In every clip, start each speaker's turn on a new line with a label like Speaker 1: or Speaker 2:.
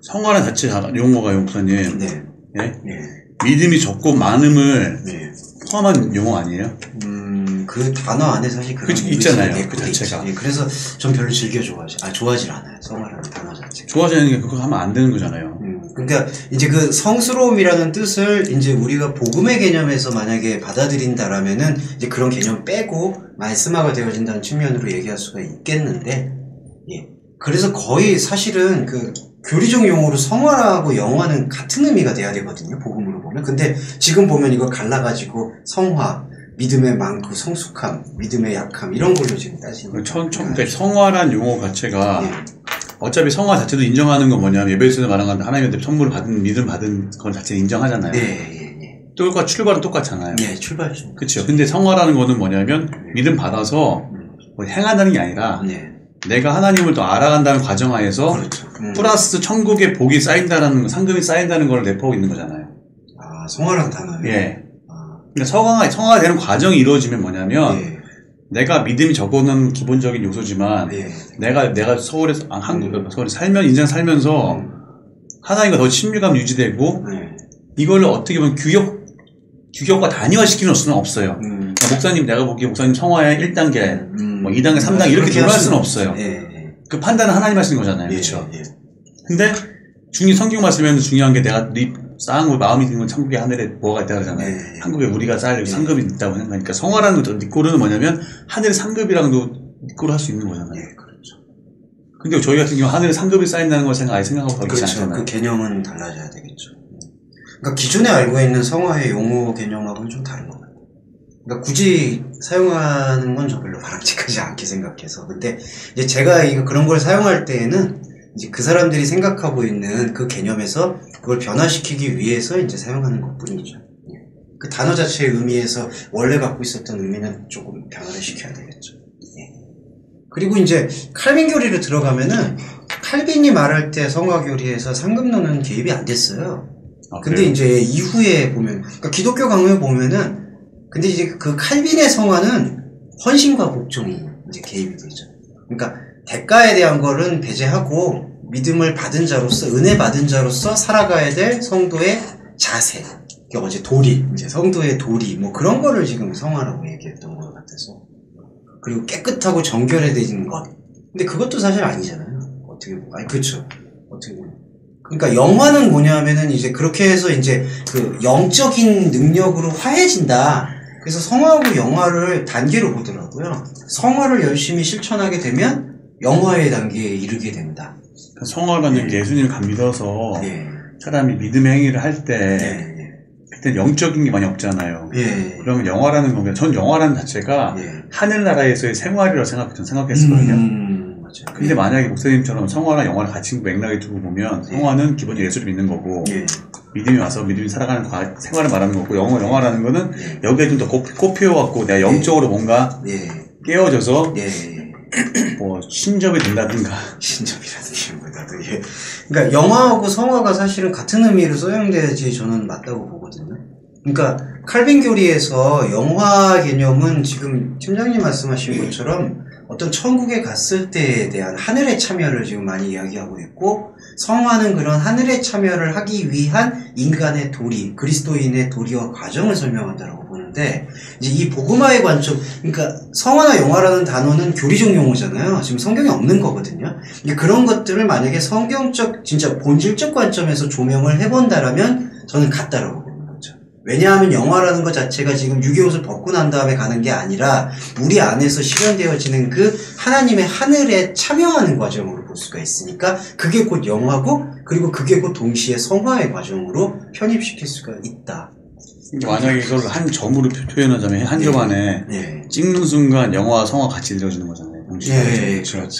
Speaker 1: 성화란 자체 용어가 목사님.
Speaker 2: 네.
Speaker 1: 예?
Speaker 2: 네.
Speaker 1: 믿음이 적고 많음을
Speaker 2: 네.
Speaker 1: 포함한 용어 아니에요?
Speaker 2: 그 단어 안에 사실 그런
Speaker 1: 있잖아요. 그 자체가.
Speaker 2: 예, 그래서 전 별로 좋아하질 않아요. 성화라는 단어 자체가.
Speaker 1: 좋아하지 게 그거 하면 안 되는 거잖아요.
Speaker 2: 그러니까 이제 그 성스러움이라는 뜻을 이제 우리가 복음의 개념에서 만약에 받아들인다라면은 이제 그런 개념 빼고 말씀화가 되어진다는 측면으로 얘기할 수가 있겠는데, 예. 그래서 거의 사실은 그 교리적 용어로 성화라고 영화는 같은 의미가 돼야 되거든요. 복음으로 보면. 근데 지금 보면 이거 갈라가지고 성화, 믿음의 많고 성숙함, 믿음의 약함 이런 걸로 지금 따지는 거예요.
Speaker 1: 그러니까 성화란 용어 자체가
Speaker 2: 예.
Speaker 1: 어차피 성화 자체도 인정하는 건 뭐냐면 예배에서 말한 건 하나님한테 선물을 받은 믿음 받은 건 자체 인정하잖아요.
Speaker 2: 네.
Speaker 1: 또 출발은 똑같잖아요.
Speaker 2: 네, 출발은.
Speaker 1: 그렇죠. 근데 성화라는 거는 뭐냐면 믿음 받아서 뭐 행한다는 게 아니라 내가 하나님을 더 알아간다는 과정하에서
Speaker 2: 그렇죠.
Speaker 1: 플러스 천국의 복이 쌓인다는 상금이 쌓인다는 걸 내포하고 있는 거잖아요.
Speaker 2: 아, 성화라는 단어요?
Speaker 1: 예. 그러니까 성화가 되는 과정이 이루어지면 뭐냐면 내가 믿음이 적어놓은 기본적인 요소지만 내가 서울에서 서울에 살면 인생 살면서 하나님과 더 친밀감 유지되고 이걸 어떻게 보면 규격과 단위화시키는 수는 없어요. 그러니까 목사님 내가 보기에 목사님 성화의 1단계 뭐 2단계 3단계 이렇게 들어갈 수는 없어요. 그 판단은 하나님 하시는 거잖아요. 그렇죠? 근데 성경 말씀에는 중요한 게 내가 쌓은 거 마음이 드는 건 천국의 하늘에 뭐가 있다 그러잖아요. 한국에 우리가 쌓을 상급이 있다고 생각하니까 성화라는 것도 니꼬르는 뭐냐면 하늘의 상급이랑도 니꼬르 할 수 있는 거잖아요.
Speaker 2: 그렇죠.
Speaker 1: 근데 저희 같은 경우 하늘의 상급이 쌓인다는 걸 생각하고 가기
Speaker 2: 그렇죠.
Speaker 1: 않잖아요.
Speaker 2: 그 개념은 달라져야 되겠죠. 그러니까 기존에 알고 있는 성화의 용어 개념하고는 좀 다른 것 같아요. 그러니까 굳이 사용하는 건 저 별로 바람직하지 않게 생각해서. 근데 이제 제가 그런 걸 사용할 때에는 이제 그 사람들이 생각하고 있는 그 개념에서 그걸 변화시키기 위해서 이제 사용하는 것 뿐이죠. 그 단어 자체의 의미에서 원래 갖고 있었던 의미는 조금 변화를 시켜야 되겠죠. 그리고 이제 칼빈 교리로 들어가면은 칼빈이 말할 때 성화 교리에서 상급론은 개입이 안 됐어요. 근데
Speaker 1: 그래요?
Speaker 2: 이제 이후에 보면, 그러니까 기독교 강요에 보면은, 근데 이제 그 칼빈의 성화는 헌신과 복종이 이제 개입이 되죠. 그러니까 대가에 대한 거는 배제하고 믿음을 받은 자로서, 은혜 받은 자로서 살아가야 될 성도의 자세. 그러니까 어제 도리, 이제 성도의 도리, 뭐 그런 거를 지금 성화라고 얘기했던 것 같아서. 그리고 깨끗하고 정결해진 것. 근데 그것도 사실 아니잖아요. 어떻게 보면. 아니, 그렇죠. 어떻게 보면. 그러니까 영화는 뭐냐면은 이제 그렇게 해서 이제 그 영적인 능력으로 화해진다. 그래서 성화하고 영화를 단계로 보더라고요. 성화를 열심히 실천하게 되면 영화의 단계에 이르게 된다.
Speaker 1: 성화라는 게 예수님을 믿어서 사람이 믿음의 행위를 할 때 그때 영적인 게 많이 없잖아요. 그러면 영화라는 겁니다. 전 영화라는 자체가 하늘나라에서의 생활이라고 생각했었거든요.
Speaker 2: 맞아요.
Speaker 1: 근데 만약에 목사님처럼 성화랑 영화를 같이 맥락에 두고 보면 성화는 기본적으로 예수를 믿는 거고 믿음이 와서 믿음이 살아가는 생활을 말하는 거고 영화라는 거는 여기에 좀 더 꽃 피워갖고 내가 영적으로 뭔가 깨어져서 뭐 신접이 된다든가
Speaker 2: 신접이라든가 그러니까 영화하고 성화가 사실은 같은 의미로 써용돼야지 저는 맞다고 보거든요. 그러니까 칼빈 교리에서 영화 개념은 지금 팀장님 말씀하신 것처럼 어떤 천국에 갔을 때에 대한 하늘의 참여를 지금 많이 이야기하고 있고, 성화는 그런 하늘의 참여를 하기 위한 인간의 도리, 그리스도인의 도리와 과정을 설명한다고 보는데, 이제 이 복음화의 관점, 그러니까 성화나 영화라는 단어는 교리적 용어잖아요. 지금 성경에 없는 거거든요. 그런 것들을 만약에 성경적, 진짜 본질적 관점에서 조명을 해본다라면 저는 같다라고 봅니다. 왜냐하면 영화라는 것 자체가 지금 유교옷을 벗고 난 다음에 가는 게 아니라 우리 안에서 실현되어지는 그 하나님의 하늘에 참여하는 과정으로 볼 수가 있으니까 그게 곧 영화고, 그리고 그게 곧 동시에 성화의 과정으로 편입시킬 수가 있다.
Speaker 1: 만약에 이걸 한 점으로 표현하자면 한 점 안에 찍는 순간 영화와 성화 같이 들어지는 거잖아요.
Speaker 2: 그렇죠.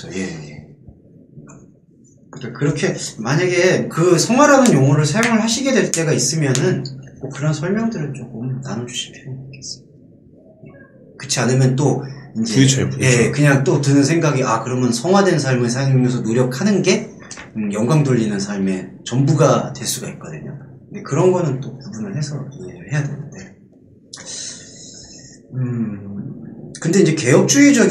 Speaker 2: 그렇게 만약에 그 성화라는 용어를 사용을 하시게 될 때가 있으면은 꼭 그런 설명들을 조금 나눠주실 필요가 있겠어요. 그렇지 않으면 또 이제 그냥 또 드는 생각이 그러면 성화된 삶을 살면서 노력하는 게 영광 돌리는 삶의 전부가 될 수가 있거든요. 근데 그런 거는 또 구분을 해서 이해를 해야 되는데 근데 이제 개혁주의적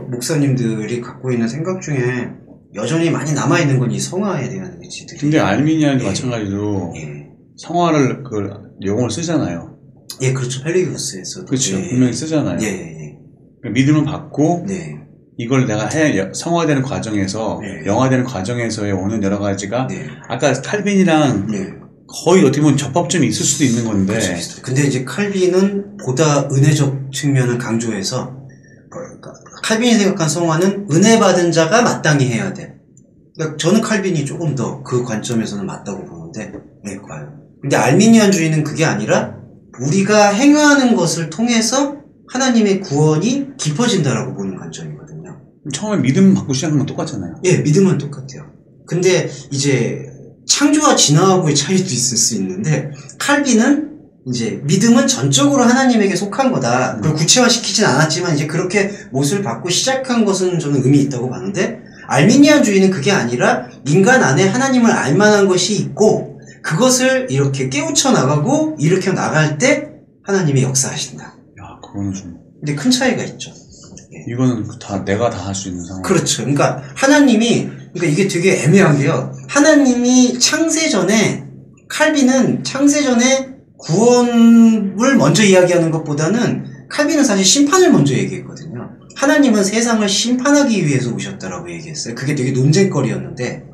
Speaker 2: 목사님들이 갖고 있는 생각 중에 여전히 많이 남아있는 건 이 성화에 대한 의지들이.
Speaker 1: 근데 알미니안도 마찬가지로 성화를 그 용어를 쓰잖아요.
Speaker 2: 예, 그렇죠. 펠리기우스에서.
Speaker 1: 그렇죠. 분명히 쓰잖아요. 그러니까 믿음을 받고 이걸 내가 성화되는 과정에서 영화되는 과정에서의 오는 여러 가지가 아까 칼빈이랑 거의 어떻게 보면 접합점이 있을 수도 있는 건데.
Speaker 2: 그렇죠. 근데 이제 칼빈은 보다 은혜적 측면을 강조해서 그러니까 칼빈이 생각한 성화는 은혜 받은 자가 마땅히 해야 돼. 그러니까 저는 칼빈이 조금 더 그 관점에서는 맞다고 보는데, 봐요. 근데 알미니안주의는 그게 아니라 우리가 행하는 것을 통해서 하나님의 구원이 깊어진다라고 보는 관점이거든요.
Speaker 1: 처음에 믿음 받고 시작한 건 똑같잖아요.
Speaker 2: 예, 믿음은 똑같아요. 근데 이제 창조와 진화하고의 차이도 있을 수 있는데, 칼빈은 이제 믿음은 전적으로 하나님에게 속한 거다. 그걸 구체화시키진 않았지만 이제 그렇게 못을 받고 시작한 것은 저는 의미 있다고 봤는데, 알미니안주의는 그게 아니라 인간 안에 하나님을 알만한 것이 있고 그것을 이렇게 깨우쳐 나가고 일으켜 나갈 때 하나님이 역사하신다.
Speaker 1: 야, 그거는 좀.
Speaker 2: 근데 큰 차이가 있죠.
Speaker 1: 이거는 다 내가 다 할 수 있는 상황.
Speaker 2: 그렇죠. 그러니까 하나님이, 그러니까 이게 되게 애매한 게요. 하나님이 창세전에, 칼빈은 창세전에 구원을 먼저 이야기하는 것보다는 칼빈은 사실 심판을 먼저 얘기했거든요. 하나님은 세상을 심판하기 위해서 오셨다라고 얘기했어요. 그게 되게 논쟁거리였는데,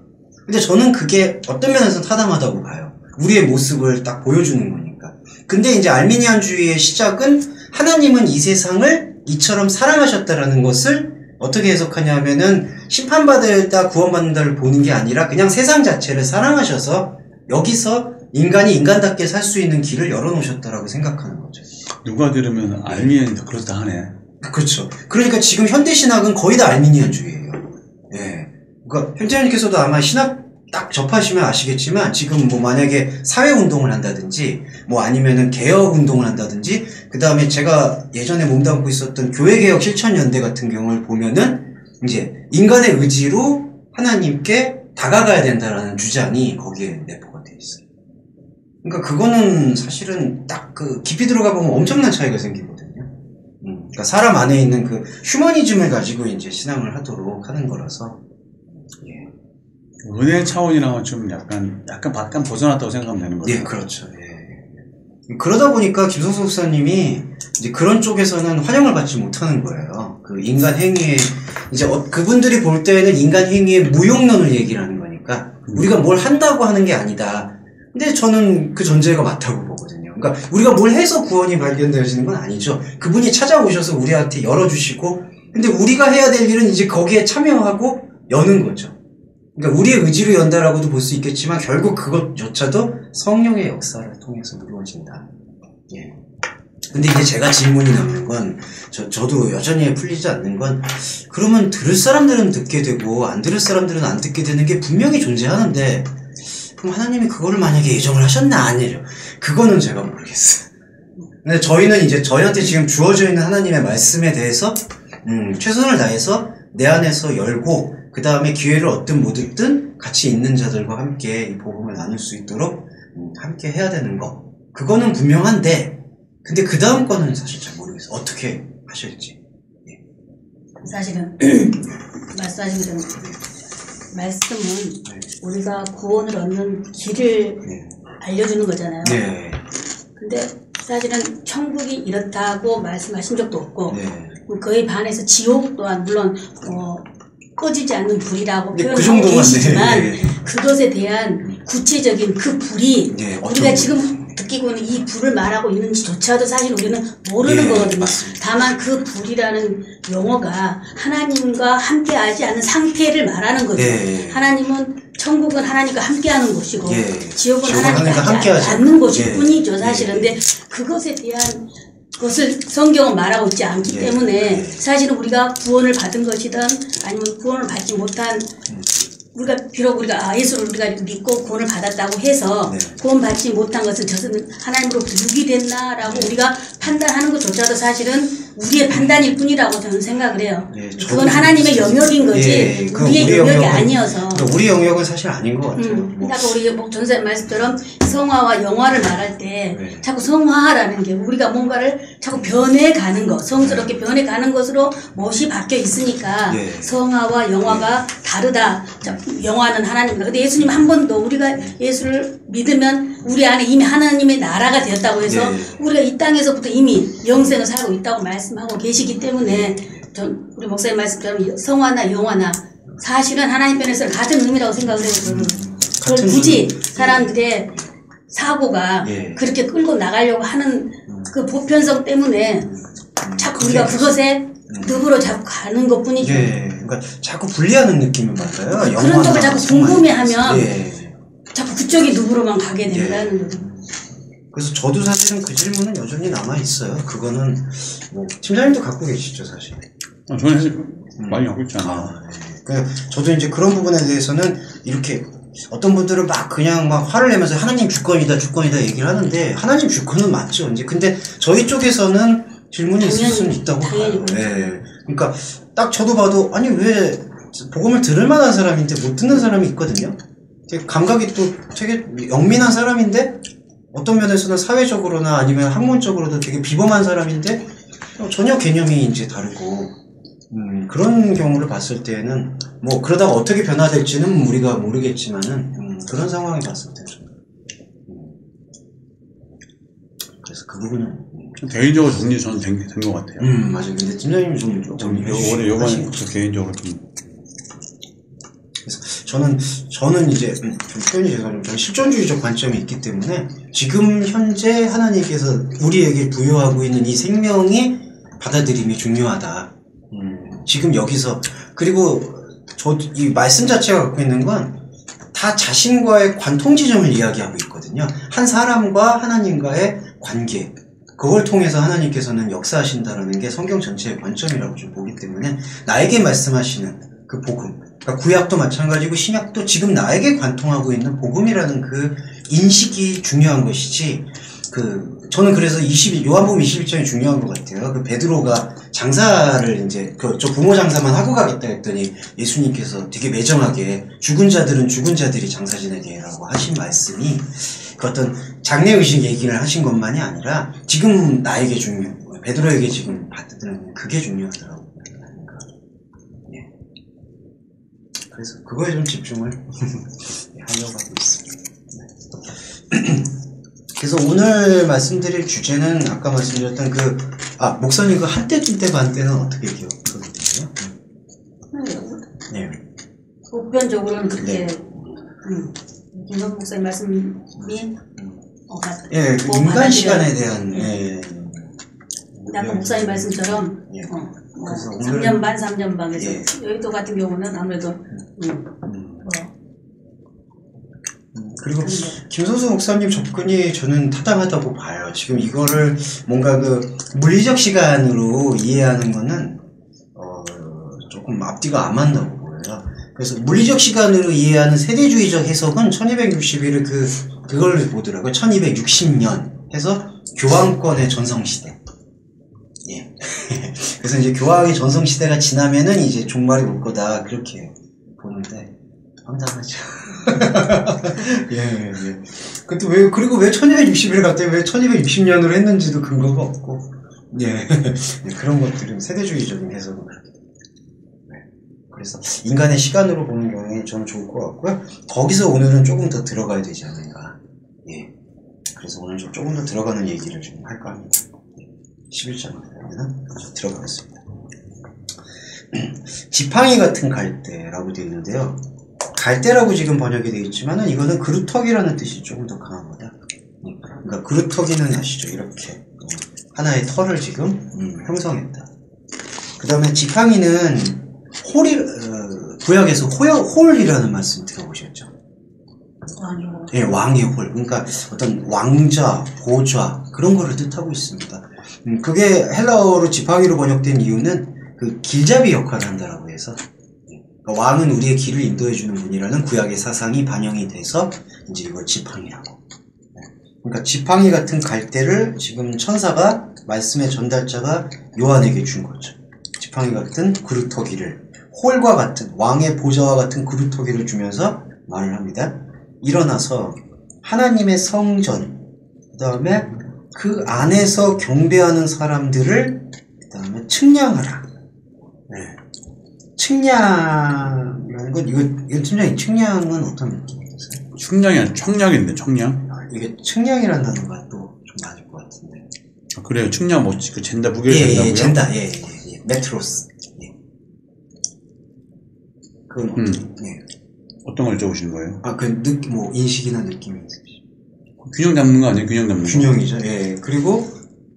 Speaker 2: 근데 저는 그게 어떤 면에서 타당하다고 봐요. 우리의 모습을 딱 보여주는 거니까. 근데 이제 알미니안주의의 시작은 하나님은 이 세상을 이처럼 사랑하셨다라는 것을 어떻게 해석하냐면은 심판받을다 구원받는다를 보는 게 아니라 그냥 세상 자체를 사랑하셔서 여기서 인간이 인간답게 살 수 있는 길을 열어놓으셨다라고 생각하는 거죠.
Speaker 1: 누가 들으면 알미니안이 다 그렇다 하네.
Speaker 2: 그렇죠. 그러니까 지금 현대신학은 거의 다 알미니안주의예요. 예. 그러니까 현재님께서도 아마 신학 딱 접하시면 아시겠지만 지금 뭐 만약에 사회운동을 한다든지 뭐 아니면은 개혁운동을 한다든지 그 다음에 제가 예전에 몸담고 있었던 교회개혁 실천연대 같은 경우를 보면은 이제 인간의 의지로 하나님께 다가가야 된다라는 주장이 거기에 내포가 되어 있어요. 그러니까 그거는 사실은 딱 그 깊이 들어가 보면 엄청난 차이가 생기거든요. 그러니까 사람 안에 있는 그 휴머니즘을 가지고 이제 신앙을 하도록 하는 거라서.
Speaker 1: 은혜 차원이랑은 좀 약간 벗어났다고 생각하면 되는 거죠.
Speaker 2: 예, 그렇죠. 예. 그러다 보니까 김성수 목사님이 이제 그런 쪽에서는 환영을 받지 못하는 거예요. 그 인간 행위에 이제 그분들이 볼 때는 인간 행위의 무용론을 얘기를 하는 거니까 우리가 뭘 한다고 하는 게 아니다. 근데 저는 그 전제가 맞다고 보거든요. 그러니까 우리가 뭘 해서 구원이 발견되어지는 건 아니죠. 그분이 찾아오셔서 우리한테 열어주시고, 근데 우리가 해야 될 일은 이제 거기에 참여하고 여는 거죠. 그러니까 우리의 의지로 연다라고도 볼 수 있겠지만 결국 그것조차도 성령의 역사를 통해서 이루어진다. 예. 근데 이제 제가 질문이 남는 건 저도 여전히 풀리지 않는 건 그러면 들을 사람들은 듣게 되고 안 들을 사람들은 안 듣게 되는 게 분명히 존재하는데 그럼 하나님이 그거를 만약에 예정을 하셨나 아니요. 그거는 제가 모르겠어요. 근데 저희는 이제 저희한테 지금 주어져 있는 하나님의 말씀에 대해서 최선을 다해서 내 안에서 열고 그 다음에 기회를 얻든 못 얻든 같이 있는 자들과 함께 이 복음을 나눌 수 있도록 함께 해야 되는 거. 그거는 분명한데 근데 그 다음 거는 사실 잘 모르겠어요. 어떻게 하실지. 예.
Speaker 3: 사실은 말씀하신 대로 말씀은 우리가 구원을 얻는 길을 알려주는 거잖아요.
Speaker 2: 네.
Speaker 3: 근데 사실은 천국이 이렇다고 말씀하신 적도 없고
Speaker 2: 거의
Speaker 3: 반해서 지옥 또한 물론 꺼지지 않는 불이라고
Speaker 2: 그
Speaker 3: 표현하고 계시지만 그것에 대한 구체적인 그 불이 우리가 지금 느끼고 있는 이 불을 말하고 있는지조차도 사실 우리는 모르는 거거든요.
Speaker 2: 맞습니다.
Speaker 3: 다만 그 불이라는 용어가 하나님과 함께하지 않은 상태를 말하는 거죠. 하나님은 천국은 하나님과 함께하는 곳이고 지옥은 하나님과 함께하지 않는 곳일 뿐이죠. 사실은. 근데 그것에 대한 것을 성경은 말하고 있지 않기 때문에 사실은 우리가 구원을 받은 것이든 아니면 구원을 받지 못한 우리가 비록 우리가 예수를 우리가 믿고 구원을 받았다고 해서 구원 받지 못한 것은 저는 하나님으로부터 유기됐나라고 우리가 판단하는 것조차도 사실은 우리의 판단일 뿐이라고 저는 생각을 해요. 그건 하나님의 영역인 거지 우리의 영역이 아니어서.
Speaker 2: 우리 영역은 사실 아닌 것 같아요.
Speaker 3: 그러니까 우리 전사님 말씀처럼 성화와 영화를 말할 때 자꾸 성화라는 게 우리가 뭔가를 자꾸 변해가는 것, 성스럽게 변해가는 것으로 못이 바뀌어 있으니까 성화와 영화가 다르다. 영화는 하나님이다. 근데 예수님 한 번도 우리가 예수를 믿으면 우리 안에 이미 하나님의 나라가 되었다고 해서 우리가 이 땅에서부터 이미 영생을 살고 있다고 말씀하고 계시기 때문에 우리 목사님 말씀처럼 성화나 영화나 사실은 하나님 편에서는 같은 의미라고 생각을 해요. 그걸 굳이 사람들의 사고가 그렇게 끌고 나가려고 하는 그 보편성 때문에 자꾸 우리가 그것에 늪으로 자꾸 가는 것 뿐이죠.
Speaker 2: 그러니까 자꾸 분리하는 느낌을 받아요.
Speaker 3: 그런 쪽을 자꾸 궁금해하면 자꾸 그쪽이 늪으로만 가게 된다는 거죠.
Speaker 2: 그래서 저도 사실은 그 질문은 여전히 남아있어요. 그거는 뭐 팀장님도 갖고 계시죠 사실.
Speaker 1: 저는 사실 많이 갖고 있지 않아요.
Speaker 2: 저도 이제 그런 부분에 대해서는 이렇게 어떤 분들은 막 그냥 막 화를 내면서 하나님 주권이다 얘기를 하는데 하나님 주권은 맞죠. 이제 근데 저희 쪽에서는 질문이 있을 수는 있다고 봐요. 그러니까 딱 저도 봐도 아니 왜 복음을 들을 만한 사람인데 못 듣는 사람이 있거든요. 되게 감각이 또 되게 영민한 사람인데 어떤 면에서는 사회적으로나 아니면 학문적으로도 되게 비범한 사람인데 전혀 개념이 이제 다르고 그런 경우를 봤을 때는 뭐 그러다가 어떻게 변화될지는 우리가 모르겠지만은 그런 상황을 봤을 때 그래서 그 부분은
Speaker 1: 개인적으로 정리 저는 된 것 같아요.
Speaker 2: 맞아요. 근데 팀장님이 좀 정리해
Speaker 1: 주시고 요번에 개인적으로 좀
Speaker 2: 그래서 저는 이제 좀 표현이 죄송하지만 저는 실존주의적 관점이 있기 때문에 지금 현재 하나님께서 우리에게 부여하고 있는 이 생명이 받아들임이 중요하다. 지금 여기서 그리고 이 말씀 자체가 갖고 있는 건 다 자신과의 관통지점을 이야기하고 있거든요. 한 사람과 하나님과의 관계 그걸 통해서 하나님께서는 역사하신다는 게 성경 전체의 관점이라고 좀 보기 때문에 나에게 말씀하시는 그 복음 그러니까 구약도 마찬가지고 신약도 지금 나에게 관통하고 있는 복음이라는 그 인식이 중요한 것이지 저는 그래서 요한복음 21장이 중요한 것 같아요. 그 베드로가 장사를 이제 저 부모 장사만 하고 가겠다 했더니 예수님께서 되게 매정하게 죽은 자들은 죽은 자들이 장사 지내게라고 하신 말씀이 그 어떤 장래의식 얘기를 하신 것만이 아니라 지금 나에게 베드로에게 지금 받는 그게 중요하더라고요. 그래서 그거에 좀 집중을 하려고 하고 있습니다. 그래서 오늘 말씀드릴 주제는 아까 말씀드렸던 목사님 그 한때 둔때 반때는 어떻게 기억하게 되세요?
Speaker 3: 보편적으로는 그렇게 김선 목사님 말씀이
Speaker 2: 그 인간 시간에 대한
Speaker 3: 아까 목사님 말씀처럼 그래서 3년 반, 3년 반에서 여의도 같은 경우는 아무래도
Speaker 2: 그리고 김선수 목사님 접근이 저는 타당하다고 봐요. 지금 이거를 뭔가 물리적 시간으로 이해하는 거는 조금 앞뒤가 안 맞다고 보여요. 그래서 물리적 시간으로 이해하는 세대주의적 해석은 1261을 그걸 보더라고요. 1260년 해서 교황권의 전성시대. 그래서 이제 교황의 전성시대가 지나면은 이제 종말이 올 거다 그렇게 보는데 황당하죠. 근데 그리고 왜 1260일 갔더니 왜 1260년으로 했는지도 근거가 없고, 그런 것들은 세대주의적인 해석은 그렇게 됩니다. 그래서 인간의 시간으로 보는 경우에 저는 좋을 것 같고요. 거기서 오늘은 조금 더 들어가야 되지 않을까. 그래서 오늘 좀 조금 더 들어가는 얘기를 좀 할까 합니다. 11장에 들어가겠습니다. 지팡이 같은 갈대라고 되어 있는데요. 갈대라고 지금 번역이 되어 있지만은 이거는 그루터기라는 뜻이 조금 더 강합니다. 그러니까 그루터기는 아시죠? 이렇게 하나의 털을 지금 형성했다. 그 다음에 지팡이는 구약에서 홀이라는 말씀 들어보셨죠? 왕의 홀. 그러니까 어떤 왕좌, 보좌 그런 거를 뜻하고 있습니다. 그게 헬라어로 지팡이로 번역된 이유는 그 길잡이 역할을 한다라고 해서 그러니까 왕은 우리의 길을 인도해주는 분이라는 구약의 사상이 반영이 돼서 이제 이걸 지팡이라고. 그러니까 지팡이 같은 갈대를 지금 천사가 말씀의 전달자가 요한에게 준 거죠. 지팡이 같은 그루터기를, 홀과 같은, 왕의 보좌와 같은 그루터기를 주면서 말을 합니다. 일어나서 하나님의 성전, 그 다음에 그 안에서 경배하는 사람들을 그 다음에 측량하라. 네. 측량이라는 건 이건 측량은 어떤 느낌이겠어요?
Speaker 1: 측량이 아니라 청량인데 청량?
Speaker 2: 이게 측량이라는 단어가 또 좀 맞을 것 같은데.
Speaker 1: 아, 그래요. 측량 뭐 그 잰다 무게를
Speaker 2: 잰다고요?
Speaker 1: 잰다고요?
Speaker 2: 잰다. 예. 메트로스. 예. 그건 예.
Speaker 1: 어떤 걸 여쭤보시는 거예요?
Speaker 2: 아, 뭐 인식이나 느낌이 있으시죠?
Speaker 1: 균형 잡는 거 아니에요? 균형 잡는 거.
Speaker 2: 균형이죠. 예. 그리고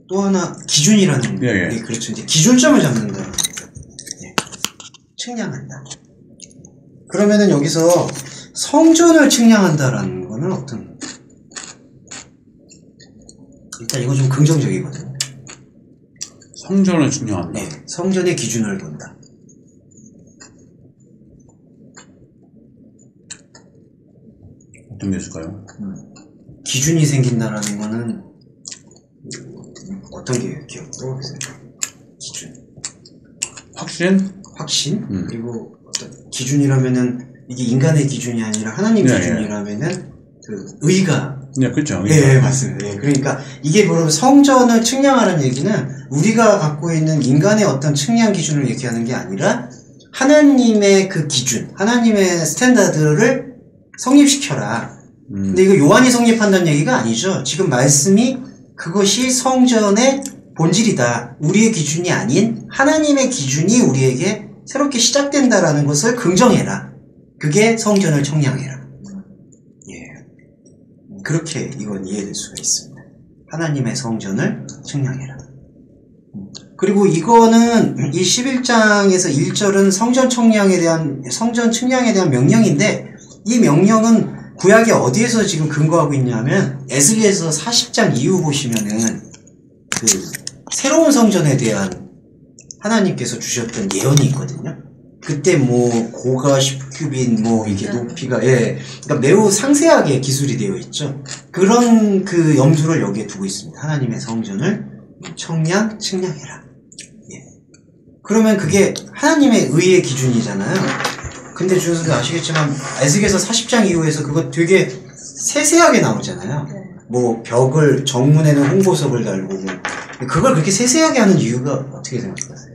Speaker 2: 또 하나 기준이라는
Speaker 1: 예.
Speaker 2: 그렇죠. 이제 기준점을 잡는다. 예. 측량한다. 그러면은 여기서 성전을 측량한다라는 거는 어떤? 일단 이건 좀 긍정적이거든요.
Speaker 1: 성전을 측량한다.
Speaker 2: 네. 성전의 기준을 본다.
Speaker 1: 어떤 게 있을까요?
Speaker 2: 기준이 생긴다라는 거는 어떤 게 기억도 기준. 확신? 그리고 어떤 기준이라면은 이게 인간의 기준이 아니라 하나님 기준이라면은 그 의가.
Speaker 1: 네, 그렇죠.
Speaker 2: 네, 맞습니다. 네, 그러니까 이게 바로 성전을 측량하라는 얘기는 우리가 갖고 있는 인간의 어떤 측량 기준을 얘기하는 게 아니라 하나님의 그 기준, 하나님의 스탠다드를 성립시켜라. 근데 이거 요한이 성립한다는 얘기가 아니죠. 지금 말씀이 그것이 성전의 본질이다. 우리의 기준이 아닌 하나님의 기준이 우리에게 새롭게 시작된다라는 것을 긍정해라. 그게 성전을 청량해라. 예. 그렇게 이건 이해될 수가 있습니다. 하나님의 성전을 청량해라. 그리고 이거는 이 11장에서 1절은 성전 측량에 대한 명령인데 이 명령은 구약이 어디에서 지금 근거하고 있냐면 에스겔서 40장 이후 보시면은 그 새로운 성전에 대한 하나님께서 주셨던 예언이 있거든요. 그때 뭐 고가 10규빗 뭐 이게 높이가 그러니까 매우 상세하게 기술이 되어 있죠. 그런 그 염두를 여기에 두고 있습니다. 하나님의 성전을 측량해라. 예. 그러면 그게 하나님의 의의 기준이잖아요. 근데 주 선생님 아시겠지만 에스겔서 40장 이후에서 그거 되게 세세하게 나오잖아요. 뭐 벽을 정문에는 홍보석을 달고 뭐 그걸 그렇게 세세하게 하는 이유가 어떻게 생각하세요?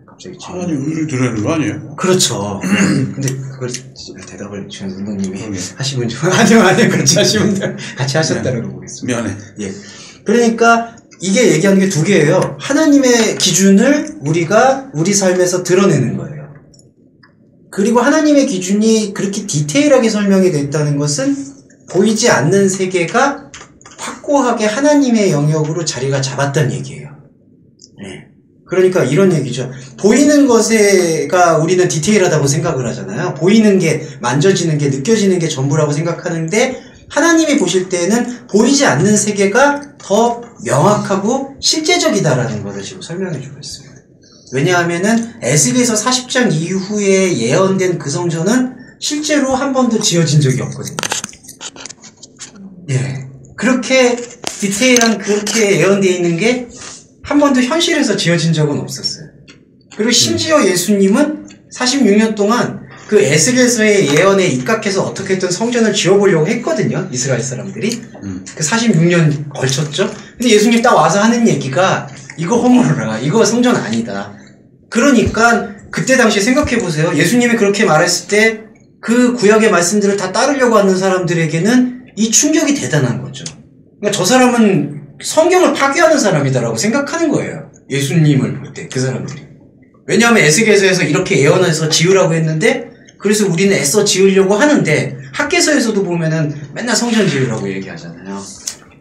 Speaker 2: 갑자기
Speaker 1: 하나님 의를 들어야 하는 거 아니에요?
Speaker 2: 그렇죠. 근데 그걸 대답을 주 선생님이 하시면 좀 아니요 같이 하시면 같이 하셨다라고 보겠습니다.
Speaker 1: 미안해.
Speaker 2: 예. 그러니까 이게 얘기하는 게 두 개예요. 하나님의 기준을 우리가 우리 삶에서 드러내는 거예요. 그리고 하나님의 기준이 그렇게 디테일하게 설명이 됐다는 것은 보이지 않는 세계가 확고하게 하나님의 영역으로 자리가 잡았다는 얘기예요. 네. 그러니까 이런 얘기죠. 보이는 것에가 우리는 디테일하다고 생각을 하잖아요. 보이는 게, 만져지는 게, 느껴지는 게 전부라고 생각하는데 하나님이 보실 때는 보이지 않는 세계가 더 명확하고 실제적이다라는 것을 지금 설명해 주고 있습니다. 왜냐하면은 에스겔서 40장 이후에 예언된 그 성전은 실제로 한 번도 지어진 적이 없거든요. 예. 그렇게 디테일한 그렇게 예언되어 있는 게 한 번도 현실에서 지어진 적은 없었어요. 그리고 심지어 예수님은 46년 동안 그 에스겔서의 예언에 입각해서 어떻게든 성전을 지어보려고 했거든요. 이스라엘 사람들이. 그 46년 걸쳤죠. 근데 예수님 딱 와서 하는 얘기가 이거 허물어라. 이거 성전 아니다. 그러니까 그때 당시에 생각해보세요. 예수님이 그렇게 말했을 때 그 구약의 말씀들을 다 따르려고 하는 사람들에게는 이 충격이 대단한 거죠. 그러니까 저 사람은 성경을 파괴하는 사람이다라고 생각하는 거예요. 예수님을 볼 때 그 사람들이. 왜냐하면 에스겔서에서 이렇게 예언해서 지으라고 했는데 그래서 우리는 애써 지으려고 하는데 학개서에서도 보면은 맨날 성전 지으라고 얘기하잖아요.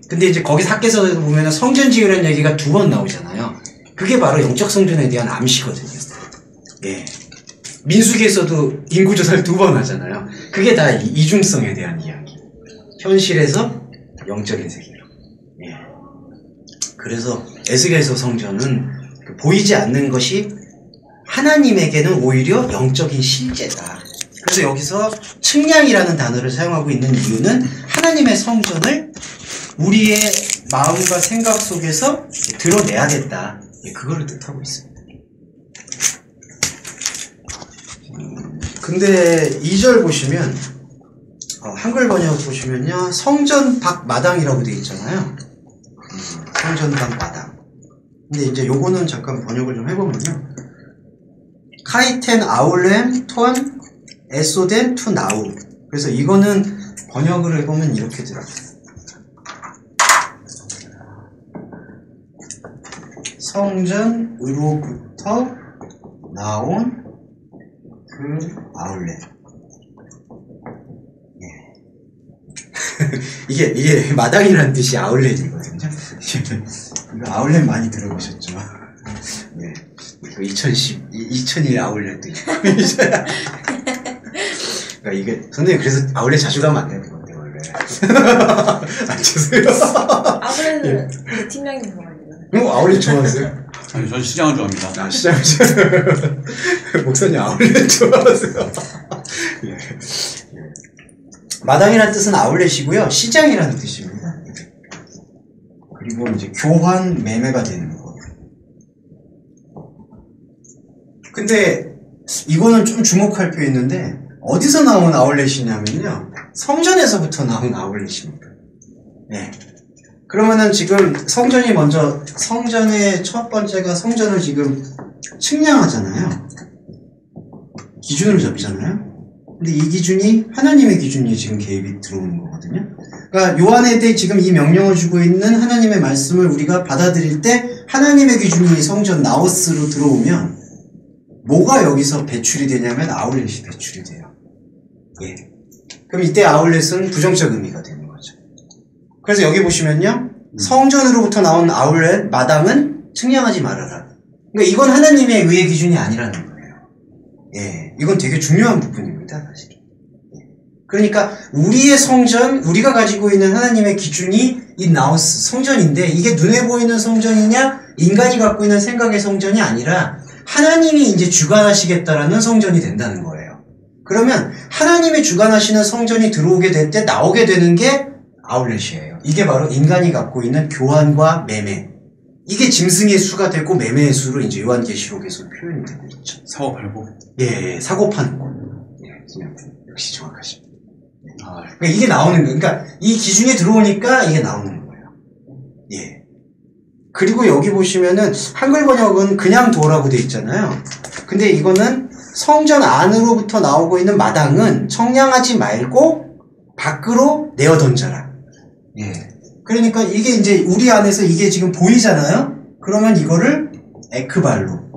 Speaker 2: 근데 이제 거기 학개서에도 보면은 성전 지으라는 얘기가 2번 나오잖아요. 그게 바로 영적 성전에 대한 암시거든요. 예. 민수기에서도 인구조사를 2번 하잖아요. 그게 다 이중성에 대한 이야기. 현실에서 영적인 세계로. 예. 그래서 에스겔서 성전은 보이지 않는 것이 하나님에게는 오히려 영적인 실제다. 그래서 여기서 측량이라는 단어를 사용하고 있는 이유는 하나님의 성전을 우리의 마음과 생각 속에서 드러내야겠다. 그거를 뜻하고 있습니다. 근데 2절 보시면 한글 번역 보시면요, 성전 밖 마당이라고 되어 있잖아요. 성전 밖 마당. 근데 이제 요거는 잠깐 번역을 좀 해보면요, 카이텐 아울렘 톤 에소덴 투 나우. 그래서 이거는 번역을 해보면 이렇게 들어가요. 성전으로부터 나온 그 아울렛. 이게 마당이라는 뜻이 아울렛이거든요. 이거 아울렛 많이 들어보셨죠? 네. 2001 아울렛도 있고. 그러니까 이게, 선생님 그래서 아울렛 자주 가면 안 되는 건데, 원래. 안 주세요.
Speaker 4: 아울렛은 그 팀장님 좋아하시나요?
Speaker 2: 아울렛 좋아하세요?
Speaker 1: 아니, 전 시장을 좋아합니다.
Speaker 2: 아, 시장을 좋아하세요? 목사님 아울렛 좋아하세요? 예. 마당이라는 뜻은 아울렛이고요, 시장이라는 뜻입니다. 그리고 이제 교환 매매가 되는 거예요. 근데 이거는 좀 주목할 필요 있는데, 어디서 나온 아울렛이냐면요, 성전에서부터 나온 아울렛입니다. 네. 그러면은 지금 성전이 먼저, 성전의 첫 번째가 성전을 지금 측량하잖아요. 기준을 잡잖아요. 근데 이 기준이 하나님의 기준이 지금 개입이 들어오는 거거든요. 그러니까 요한에 대해 지금 이 명령을 주고 있는 하나님의 말씀을 우리가 받아들일 때 하나님의 기준이 성전 나우스로 들어오면 뭐가 여기서 배출이 되냐면 아울렛이 배출이 돼요. 예. 그럼 이때 아울렛은 부정적 의미가 되는 거죠. 그래서 여기 보시면요, 성전으로부터 나온 아울렛 마당은 측량하지 말아라. 그러니까 이건 하나님의 의의 기준이 아니라는 거예요. 예, 이건 되게 중요한 부분입니다, 사실. 그러니까 우리의 성전, 우리가 가지고 있는 하나님의 기준이 이 나우스 성전인데, 이게 눈에 보이는 성전이냐, 인간이 갖고 있는 생각의 성전이 아니라 하나님이 이제 주관하시겠다라는 성전이 된다는 거예요. 그러면 하나님이 주관하시는 성전이 들어오게 될 때 나오게 되는 게 아울렛이에요. 이게 바로 인간이 갖고 있는 교환과 매매. 이게 짐승의 수가 되고 매매의 수로 이제 요한계시록에서 표현이 되고 있죠.
Speaker 1: 사고 팔고.
Speaker 2: 예, 사고 파는 거. 예, 역시 정확하십니다. 그러니까 이게 나오는 거예요. 그러니까 이 기준이 들어오니까 이게 나오는 거예요. 예. 그리고 여기 보시면은 한글 번역은 그냥 두어라고 돼 있잖아요. 근데 이거는 성전 안으로부터 나오고 있는 마당은 청량하지 말고 밖으로 내어 던져라. 예. 그러니까 이게 이제 우리 안에서 이게 지금 보이잖아요? 그러면 이거를 에크발로.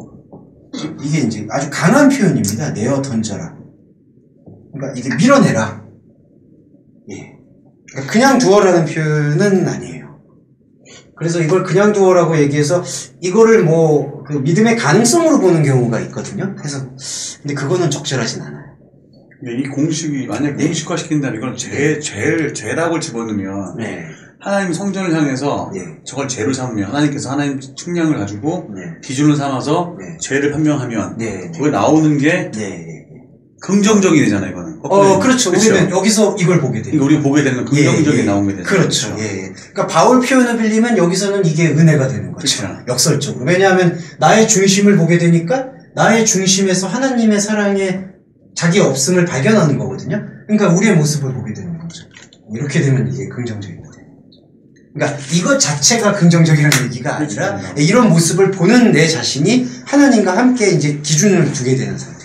Speaker 2: 이게 이제 아주 강한 표현입니다. 내어 던져라. 그러니까 이게 밀어내라. 예. 그러니까 그냥 두어라는 표현은 아니에요. 그래서 이걸 그냥 두어라고 얘기해서 이거를 뭐 그 믿음의 가능성으로 보는 경우가 있거든요. 그래서 근데 그거는 적절하진 않아요.
Speaker 1: 이 공식이 만약 공식화 시킨다면 이건 죄라고 집어넣으면
Speaker 2: 네.
Speaker 1: 하나님 성전을 향해서 저걸 죄로 삼으면 하나님께서 하나님 측량을 가지고 기준을 삼아서 죄를 판명하면 거기 나오는 게 긍정적이 되잖아요, 이거는.
Speaker 2: 그렇죠. 우리는 여기서 이걸 보게 돼요.
Speaker 1: 우리가 보게 되는 건 긍정적이 나오게 되는
Speaker 2: 그렇죠. 예. 그러니까 바울 표현을 빌리면 여기서는 이게 은혜가 되는 거죠.
Speaker 1: 그렇죠.
Speaker 2: 역설적으로. 왜냐하면 나의 중심을 보게 되니까 나의 중심에서 하나님의 사랑에 자기 없음을 발견하는 거거든요. 그러니까 우리의 모습을 보게 되는 거죠. 이렇게 되면 이게 긍정적인 거예요. 그러니까 이것 자체가 긍정적이라는 얘기가 아니라 이런 모습을 보는 내 자신이 하나님과 함께 이제 기준을 두게 되는 상태.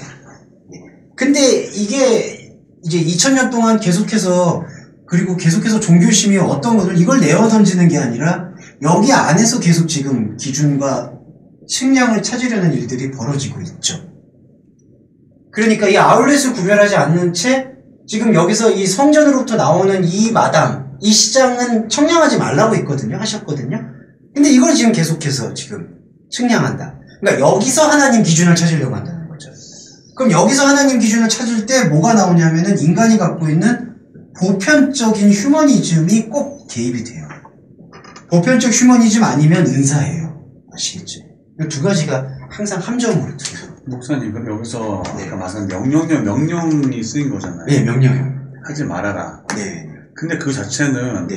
Speaker 2: 근데 이게 이제 2000년 동안 계속해서 종교심이 어떤 것을 이걸 내어 던지는 게 아니라 여기 안에서 계속 지금 기준과 측량을 찾으려는 일들이 벌어지고 있죠. 그러니까 이 아울렛을 구별하지 않는 채 지금 여기서 이 성전으로부터 나오는 이 마당, 이 시장은 청량하지 말라고 했거든요. 하셨거든요. 근데 이걸 지금 계속해서 지금 측량한다. 그러니까 여기서 하나님 기준을 찾으려고 한다는 거죠. 그럼 여기서 하나님 기준을 찾을 때 뭐가 나오냐면은 인간이 갖고 있는 보편적인 휴머니즘이 꼭 개입이 돼요. 보편적 휴머니즘 아니면 은사예요. 아시겠죠? 이 두 가지가 항상 함정으로 들어요.
Speaker 1: 목사님, 그럼 여기서 아까 말씀한 명령이 쓰인 거잖아요.
Speaker 2: 네, 명령이요.
Speaker 1: 하지 말아라.
Speaker 2: 네.
Speaker 1: 근데 그 자체는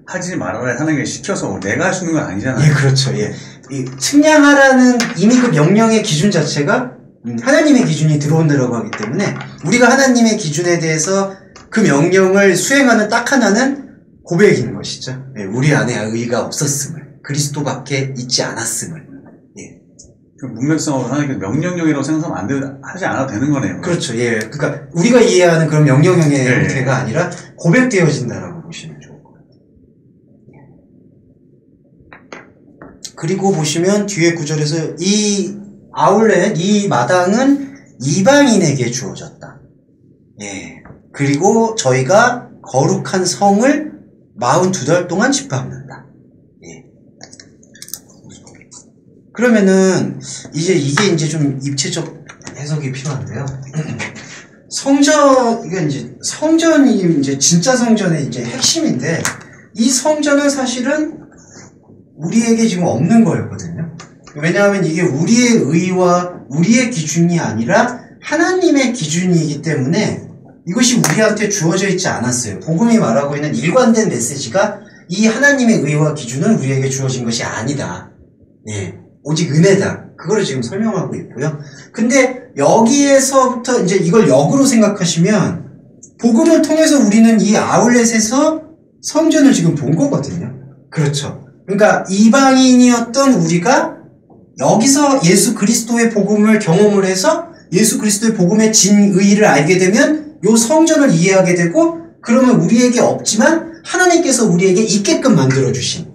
Speaker 1: 하지 말아라 하나님께 시켜서 내가 할 수 있는 건 아니잖아요.
Speaker 2: 예, 그렇죠. 예. 이 측량하라는 이미 그 명령의 기준 자체가 하나님의 기준이 들어온다라고 하기 때문에 우리가 하나님의 기준에 대해서 그 명령을 수행하는 딱 하나는 고백인 것이죠. 예, 우리 안에 의가 없었음을, 그리스도밖에 있지 않았음을. 예.
Speaker 1: 그 문맥상으로 하나님께서 명령형이라고 생각하면 하지 않아도 되는 거네요.
Speaker 2: 그렇죠. 예. 그러니까 우리가 이해하는 그런 명령형의 형태가 아니라 고백되어진다라고 보시면 좋을 것 같아요. 그리고 보시면 뒤에 구절에서 이 아울렛, 이 마당은 이방인에게 주어졌다. 예. 그리고 저희가 거룩한 성을 42달 동안 짓밟는다. 예. 그러면은 이제 이게 이제 좀 입체적 해석이 필요한데요. 이게 이제 성전이 이제 진짜 성전의 이제 핵심인데 이 성전은 사실은 우리에게 지금 없는 거였거든요. 왜냐하면 이게 우리의 의와 우리의 기준이 아니라 하나님의 기준이기 때문에 이것이 우리한테 주어져 있지 않았어요. 복음이 말하고 있는 일관된 메시지가 이 하나님의 의와 기준은 우리에게 주어진 것이 아니다. 예, 오직 은혜다. 그거를 지금 설명하고 있고요. 근데 여기에서부터 이제 이걸 역으로 생각하시면 복음을 통해서 우리는 이 아울렛에서 성전을 지금 본 거거든요. 그렇죠. 그러니까 이방인이었던 우리가 여기서 예수 그리스도의 복음을 경험을 해서 예수 그리스도의 복음의 진의를 알게 되면 요 성전을 이해하게 되고 그러면 우리에게 없지만 하나님께서 우리에게 있게끔 만들어주신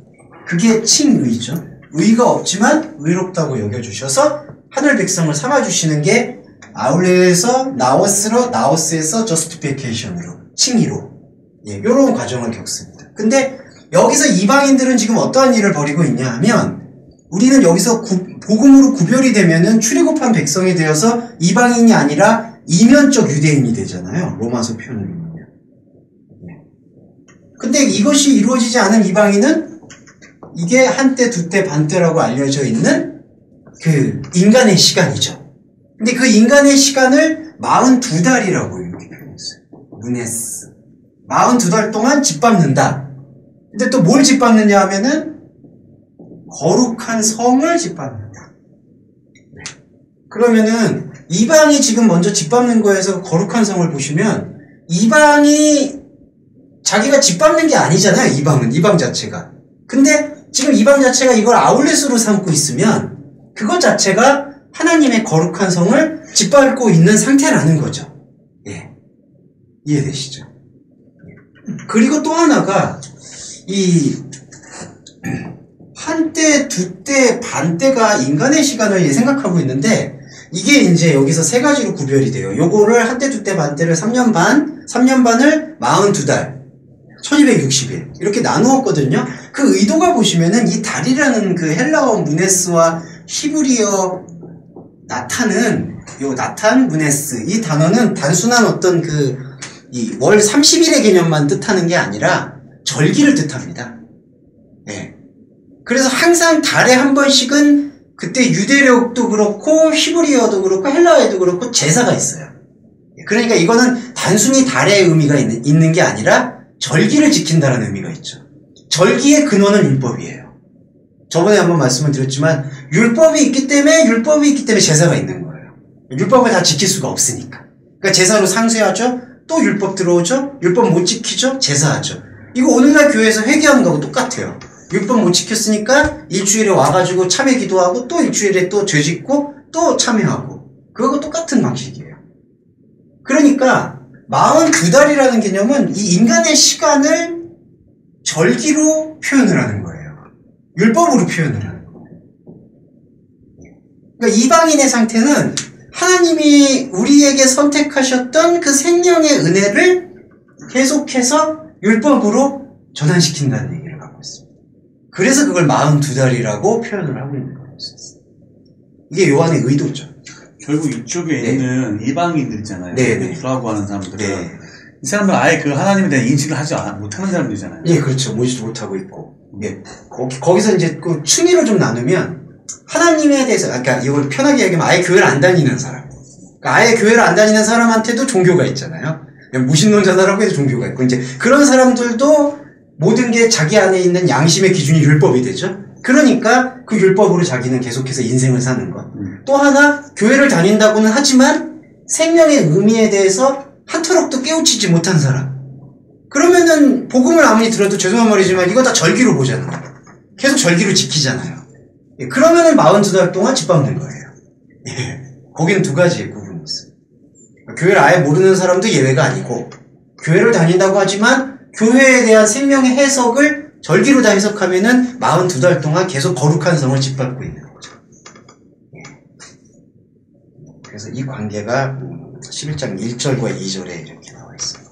Speaker 2: 그게 칭의죠. 의가 없지만 의롭다고 여겨주셔서 하늘 백성을 삼아주시는 게 아울렛에서 나오스에서 저스티피케이션으로 칭의로 요런 과정을 겪습니다. 근데 여기서 이방인들은 지금 어떠한 일을 벌이고 있냐 하면 우리는 여기서 복음으로 구별이 되면은 출애굽한 백성이 되어서 이방인이 아니라 이면적 유대인이 되잖아요. 로마서 표현을 보면. 근데 이것이 이루어지지 않은 이방인은 이게 한때, 두때, 반때라고 알려져 있는 그 인간의 시간이죠. 근데 그 인간의 시간을 42달이라고 이렇게 표현했어요. 무네스. 42달 동안 짓밟는다. 근데 또 뭘 짓밟느냐 하면은 거룩한 성을 짓밟는다. 그러면은 이방이 지금 먼저 짓밟는 거에서 거룩한 성을 보시면 이방이 자기가 짓밟는 게 아니잖아요. 이방 자체가. 근데 지금 이방 자체가 이걸 아울렛으로 삼고 있으면 그것 자체가 하나님의 거룩한 성을 짓밟고 있는 상태라는 거죠. 예. 이해되시죠? 그리고 또 하나가 이 한때, 두때, 반때가 인간의 시간을 생각하고 있는데 이게 이제 여기서 세 가지로 구별이 돼요. 요거를 한때, 두때, 반때를 3년 반을 42달, 1260일 이렇게 나누었거든요. 그 의도가 보시면은 이 달이라는 그 헬라어 무네스와 히브리어 나탄은 나탄, 무네스 이 단어는 단순한 어떤 이 월 30일의 개념만 뜻하는 게 아니라 절기를 뜻합니다. 네. 그래서 항상 달에 한 번씩은 그때 유대력도 그렇고 히브리어도 그렇고 헬라어도 그렇고 제사가 있어요. 그러니까 이거는 단순히 달의 의미가 있는 게 아니라 절기를 지킨다는 의미가 있죠. 절기의 근원은 율법이에요. 저번에 한번 말씀을 드렸지만 율법이 있기 때문에 제사가 있는 거예요. 율법을 다 지킬 수가 없으니까. 그러니까 제사로 상쇄하죠. 또 율법 들어오죠. 율법 못 지키죠. 제사하죠. 이거 오늘날 교회에서 회개하는 거하고 똑같아요. 율법 못 지켰으니까 일주일에 와가지고 참회 기도하고 또 일주일에 또 죄 짓고 또 참회하고 그거하고 똑같은 방식이에요. 그러니까 42달이라는 개념은 이 인간의 시간을 절기로 표현을 하는 거예요. 율법으로 표현을 하는 거예요. 그러니까 이방인의 상태는 하나님이 우리에게 선택하셨던 그 생명의 은혜를 계속해서 율법으로 전환시킨다는 얘기를 하고 있습니다. 그래서 그걸 42달이라고 표현을 하고 있는 거예요. 이게 요한의 의도죠.
Speaker 1: 결국 이쪽에 있는 이방인들 있잖아요. 불하고 하는 사람들은 이 사람들 아예 그 하나님에 대한 인식을 하지 못하는 사람들이잖아요.
Speaker 2: 예, 그렇죠. 모지도 못하고 있고. 예. 거기서 이제 그 층위로 좀 나누면 하나님에 대해서, 그러니까 이걸 편하게 얘기하면 아예 교회를 안 다니는 사람. 그러니까 아예 교회를 안 다니는 사람한테도 종교가 있잖아요. 무신론자라고 해도 종교가 있고, 이제 그런 사람들도 모든 게 자기 안에 있는 양심의 기준이 율법이 되죠. 그러니까 그 율법으로 자기는 계속해서 인생을 사는 것. 또 하나, 교회를 다닌다고는 하지만 생명의 의미에 대해서 한터럭도 깨우치지 못한 사람. 그러면은 복음을 아무리 들어도 죄송한 말이지만 이거 다 절기로 보잖아요. 계속 절기로 지키잖아요. 예, 그러면은 42달 동안 집 밟는 거예요. 예, 거기는 두 가지의 구분이 있어요. 교회를 아예 모르는 사람도 예외가 아니고, 교회를 다닌다고 하지만 교회에 대한 생명의 해석을 절기로 다 해석하면은 42달 동안 계속 거룩한 성을 짓밟고 있는 거죠. 그래서 이 관계가 11장 1절과 2절에 이렇게 나와 있어요.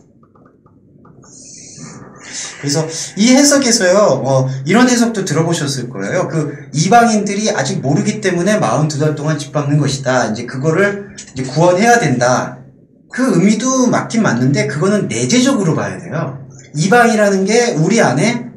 Speaker 2: 그래서 이 해석에서요, 이런 해석도 들어보셨을 거예요. 그 이방인들이 아직 모르기 때문에 42달 동안 짓밟는 것이다. 이제 그거를 이제 구원해야 된다. 그 의미도 맞긴 맞는데 그거는 내재적으로 봐야 돼요. 이방이라는 게 우리 안에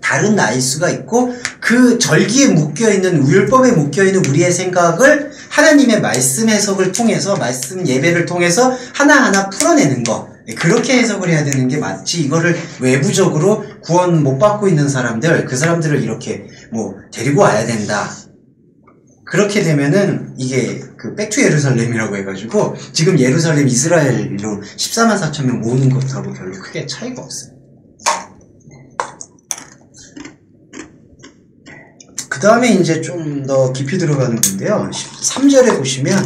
Speaker 2: 다른 나일 수가 있고, 그 절기에 묶여있는, 율법에 묶여있는 우리의 생각을 하나님의 말씀 해석을 통해서, 말씀 예배를 통해서 하나하나 풀어내는 거. 그렇게 해석을 해야 되는 게 맞지, 이거를 외부적으로 구원 못 받고 있는 사람들, 그 사람들을 이렇게 데리고 와야 된다. 그렇게 되면은 이게 그 백투 예루살렘이라고 해가지고 지금 예루살렘 이스라엘로 14만 4천 명 모으는 것하고 별로 크게 차이가 없어요. 그 다음에 이제 좀 더 깊이 들어가는 건데요. 3절에 보시면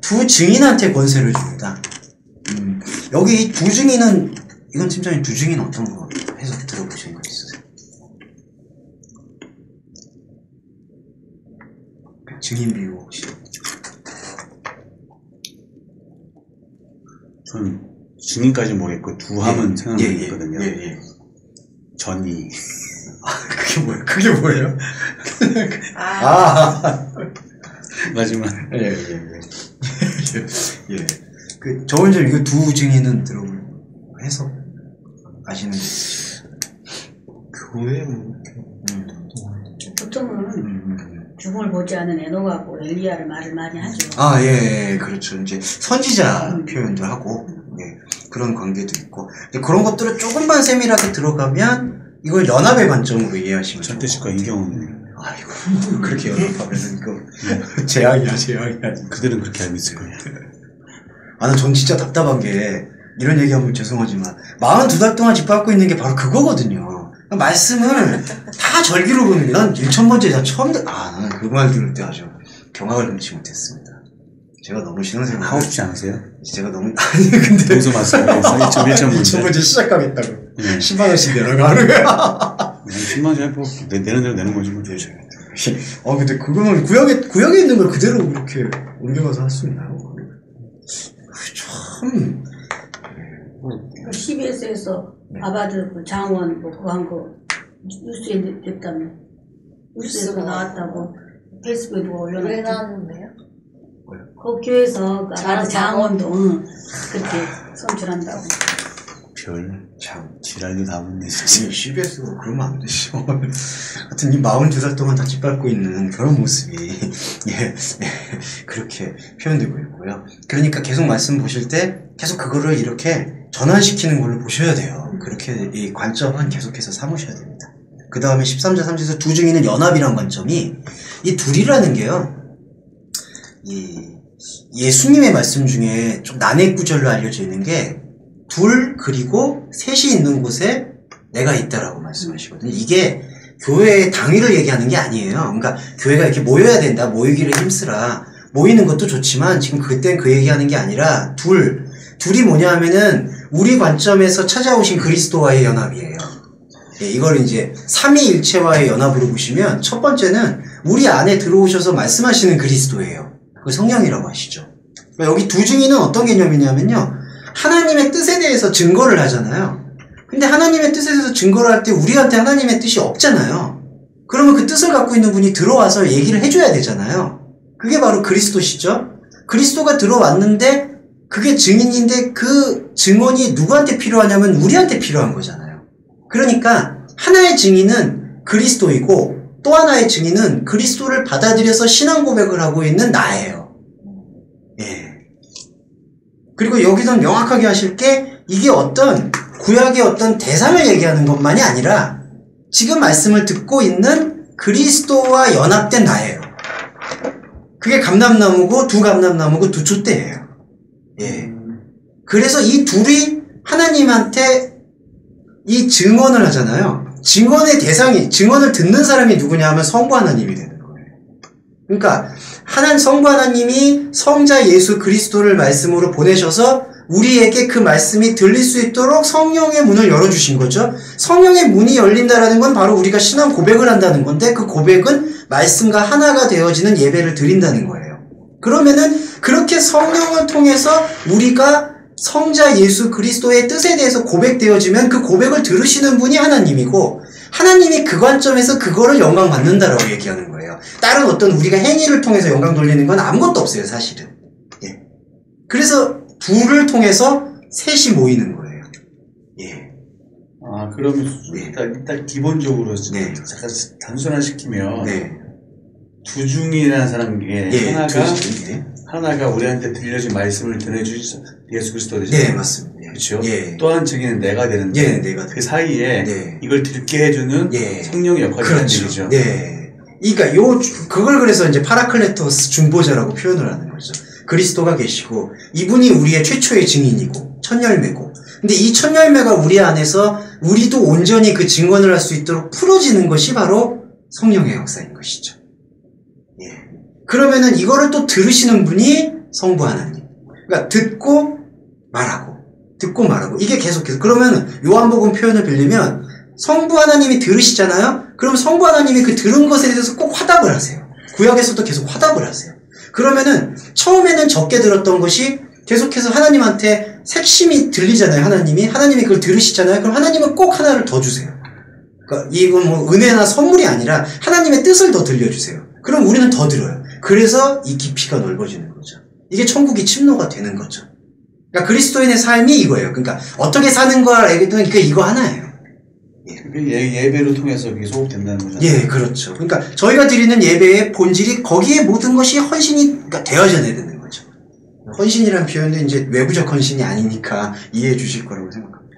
Speaker 2: 두 증인한테 권세를 줍니다. 여기 두 증인은, 이건 팀장님 두 증인 어떤 거 해석 들어보신 거 있으세요? 증인 비유 혹시?
Speaker 1: 저는 증인까지 모르겠고 두 함은 생각나거든요. 전이.
Speaker 2: 그게 뭐예요?
Speaker 1: 마지막.
Speaker 2: 저 혼자 이거 두 증인은 들어볼 해석 아시는 게 있으시죠?
Speaker 5: 교회
Speaker 3: 보통은 죽음을 보지 않은 에녹하고 엘리야를 말을 많이 하죠.
Speaker 2: 그렇죠. 이제 선지자 표현도 하고, 그런 관계도 있고, 그런 것들을 조금만 세밀하게 들어가면 이걸 연합의 관점으로 이해하시면
Speaker 1: 절대식과 인경은
Speaker 2: 아이고, 그렇게 연합하면은 이거 재앙이야.
Speaker 1: 그들은 그렇게 알고 있을 거예요.
Speaker 2: 전 진짜 답답한 게, 이런 얘기하면 죄송하지만 42달 동안 짓밟고 있는 게 바로 그거거든요. 말씀을 다 절기로 보는 게, 난 1000번째 다 처음 나는 그 말 들을 때 아주 경악을 금치 못했습니다. 제가 너무 신앙생활
Speaker 1: 하고 싶지 않으세요?
Speaker 2: 제가 너무 근데
Speaker 1: 무슨 말씀이에요?
Speaker 2: 1,000번째 시작하겠다고 10만원씩 내라고 하는 거야.
Speaker 1: 10만원씩 해보 내는 대로 내는 거지 뭐.
Speaker 2: 근데 그거는 구역에 있는 걸 그대로 그렇게 옮겨가서 할 수 있나요? 참.
Speaker 3: CBS에서 아바드 장원 그거 한 거 뉴스에 됐다며. 뉴스에서 나왔다고 페이스북에 누가 올려놨대.
Speaker 4: 왜 나왔는데요?
Speaker 3: 그 교회에서 아바드 장원도 그렇게 선출한다고.
Speaker 1: 참 지랄도 다 붙네 진짜.
Speaker 2: CBS가 그러면 안 되죠. 하여튼 이 42살 동안 다 짓밟고 있는 그런 모습이 그렇게 표현되고 있고요. 그러니까 계속 말씀 보실 때 계속 그거를 이렇게 전환시키는 걸로 보셔야 돼요. 그렇게 이 관점은 계속해서 삼으셔야 됩니다. 그 다음에 13절 3절에서 두 증인은 연합이란 관점이, 이 둘이라는 게요, 이 예수님의 말씀 중에 좀 난해 구절로 알려져 있는 게, 둘 그리고 셋이 있는 곳에 내가 있다라고 말씀하시거든요. 이게 교회의 당위를 얘기하는 게 아니에요. 그러니까 교회가 이렇게 모여야 된다, 모이기를 힘쓰라. 모이는 것도 좋지만 지금 그땐 그 얘기하는 게 아니라 둘이 뭐냐 하면은 우리 관점에서 찾아오신 그리스도와의 연합이에요. 이걸 이제 삼위일체와의 연합으로 보시면 첫 번째는 우리 안에 들어오셔서 말씀하시는 그리스도예요. 그 성령이라고 하시죠. 그러니까 여기 두 증인은 어떤 개념이냐면요, 하나님의 뜻에 대해서 증거를 하잖아요. 근데 하나님의 뜻에 대해서 증거를 할 때 우리한테 하나님의 뜻이 없잖아요. 그러면 그 뜻을 갖고 있는 분이 들어와서 얘기를 해줘야 되잖아요. 그게 바로 그리스도시죠. 그리스도가 들어왔는데 그게 증인인데 그 증언이 누구한테 필요하냐면 우리한테 필요한 거잖아요. 그러니까 하나의 증인은 그리스도이고 또 하나의 증인은 그리스도를 받아들여서 신앙 고백을 하고 있는 나예요. 예. 그리고 여기서 명확하게 하실 게 이게 어떤 구약의 어떤 대상을 얘기하는 것만이 아니라 지금 말씀을 듣고 있는 그리스도와 연합된 나예요. 그게 감람나무고 두 감람나무고 두 촛대예요. 예. 그래서 이 둘이 하나님한테 이 증언을 하잖아요. 증언의 대상이, 증언을 듣는 사람이 누구냐 하면 성부 하나님이 되는 거예요. 그러니까 성부 하나님이 성자 예수 그리스도를 말씀으로 보내셔서 우리에게 그 말씀이 들릴 수 있도록 성령의 문을 열어주신 거죠. 성령의 문이 열린다라는 건 바로 우리가 신앙 고백을 한다는 건데 그 고백은 말씀과 하나가 되어지는 예배를 드린다는 거예요. 그러면은 그렇게 성령을 통해서 우리가 성자 예수 그리스도의 뜻에 대해서 고백되어지면 그 고백을 들으시는 분이 하나님이고 하나님이 그 관점에서 그거를 영광 받는다라고 얘기하는 거예요. 다른 어떤 우리가 행위를 통해서 영광 돌리는 건 아무것도 없어요, 사실은. 예. 그래서 둘을 통해서 셋이 모이는 거예요. 예.
Speaker 1: 아, 그러면 일단 기본적으로
Speaker 2: 네.
Speaker 1: 잠깐 단순화시키면
Speaker 2: 네.
Speaker 1: 두중이라는 사람에게
Speaker 2: 예,
Speaker 1: 하나가 우리한테 들려진 말씀을 전해주신 예수 그리스도죠.
Speaker 2: 네, 맞습니다.
Speaker 1: 그렇죠.
Speaker 2: 예.
Speaker 1: 또한 증인은 내가 되는데
Speaker 2: 예, 내가
Speaker 1: 그 사이에
Speaker 2: 네.
Speaker 1: 이걸 듣게 해주는 성령의 역할이 있는 얘기죠.
Speaker 2: 네. 그러니까 그걸 그래서 이제 파라클레토스 중보자라고 표현을 하는 거죠. 그리스도가 계시고 이분이 우리의 최초의 증인이고 첫 열매고. 근데 이 첫 열매가 우리 안에서 우리도 온전히 그 증언을 할 수 있도록 풀어지는 것이 바로 성령의 역사인 것이죠. 예. 그러면은 이거를 또 들으시는 분이 성부 하나님. 그러니까 듣고 말하고 이게 계속해서 그러면 요한복음 표현을 빌리면 성부 하나님이 들으시잖아요. 그럼 성부 하나님이 그 들은 것에 대해서 꼭 화답을 하세요. 구약에서도 계속 화답을 하세요. 그러면은 처음에는 적게 들었던 것이 계속해서 하나님한테 색심이 들리잖아요. 하나님이 그걸 들으시잖아요. 그럼 하나님은 꼭 하나를 더 주세요. 그러니까 이건 뭐 은혜나 선물이 아니라 하나님의 뜻을 더 들려주세요. 그럼 우리는 더 들어요. 그래서 이 깊이가 넓어지는 거죠. 이게 천국이 침노가 되는 거죠. 그러니까 그리스도인의 삶이 이거예요. 그러니까 어떻게 사는 거를 알겠더니 이거 하나예요.
Speaker 1: 예배를 통해서 그게 소급된다는 거잖아요.
Speaker 2: 예, 그렇죠. 그러니까 저희가 드리는 예배의 본질이 거기에 모든 것이 헌신이 그러니까 되어져야 되는 거죠. 헌신이라는 표현도 이제 외부적 헌신이 아니니까 이해해 주실 거라고 생각합니다.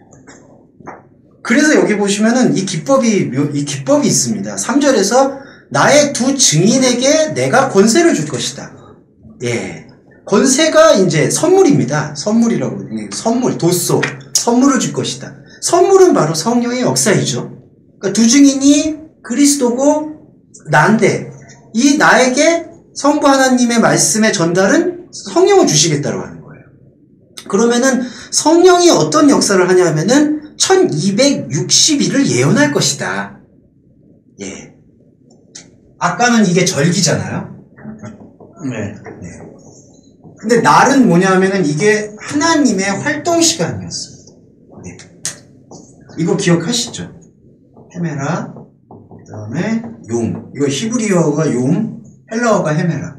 Speaker 2: 그래서 여기 보시면은 이 기법이 있습니다. 3절에서 나의 두 증인에게 내가 권세를 줄 것이다. 예. 권세가 이제 선물입니다. 선물이라고. 도소. 선물을 줄 것이다. 선물은 바로 성령의 역사이죠. 그러니까 두 증인이 그리스도고 나인데 이 나에게 성부 하나님의 말씀의 전달은 성령을 주시겠다고 하는 거예요. 그러면은 성령이 어떤 역사를 하냐면은 1260일을 예언할 것이다. 예. 아까는 이게 절기잖아요.
Speaker 1: 네.
Speaker 2: 근데 날은 뭐냐면은 이게 하나님의 활동 시간이었어요. 네. 이거 기억하시죠? 헤메라, 그 다음에 용. 이거 히브리어가 용, 헬라어가 헤메라.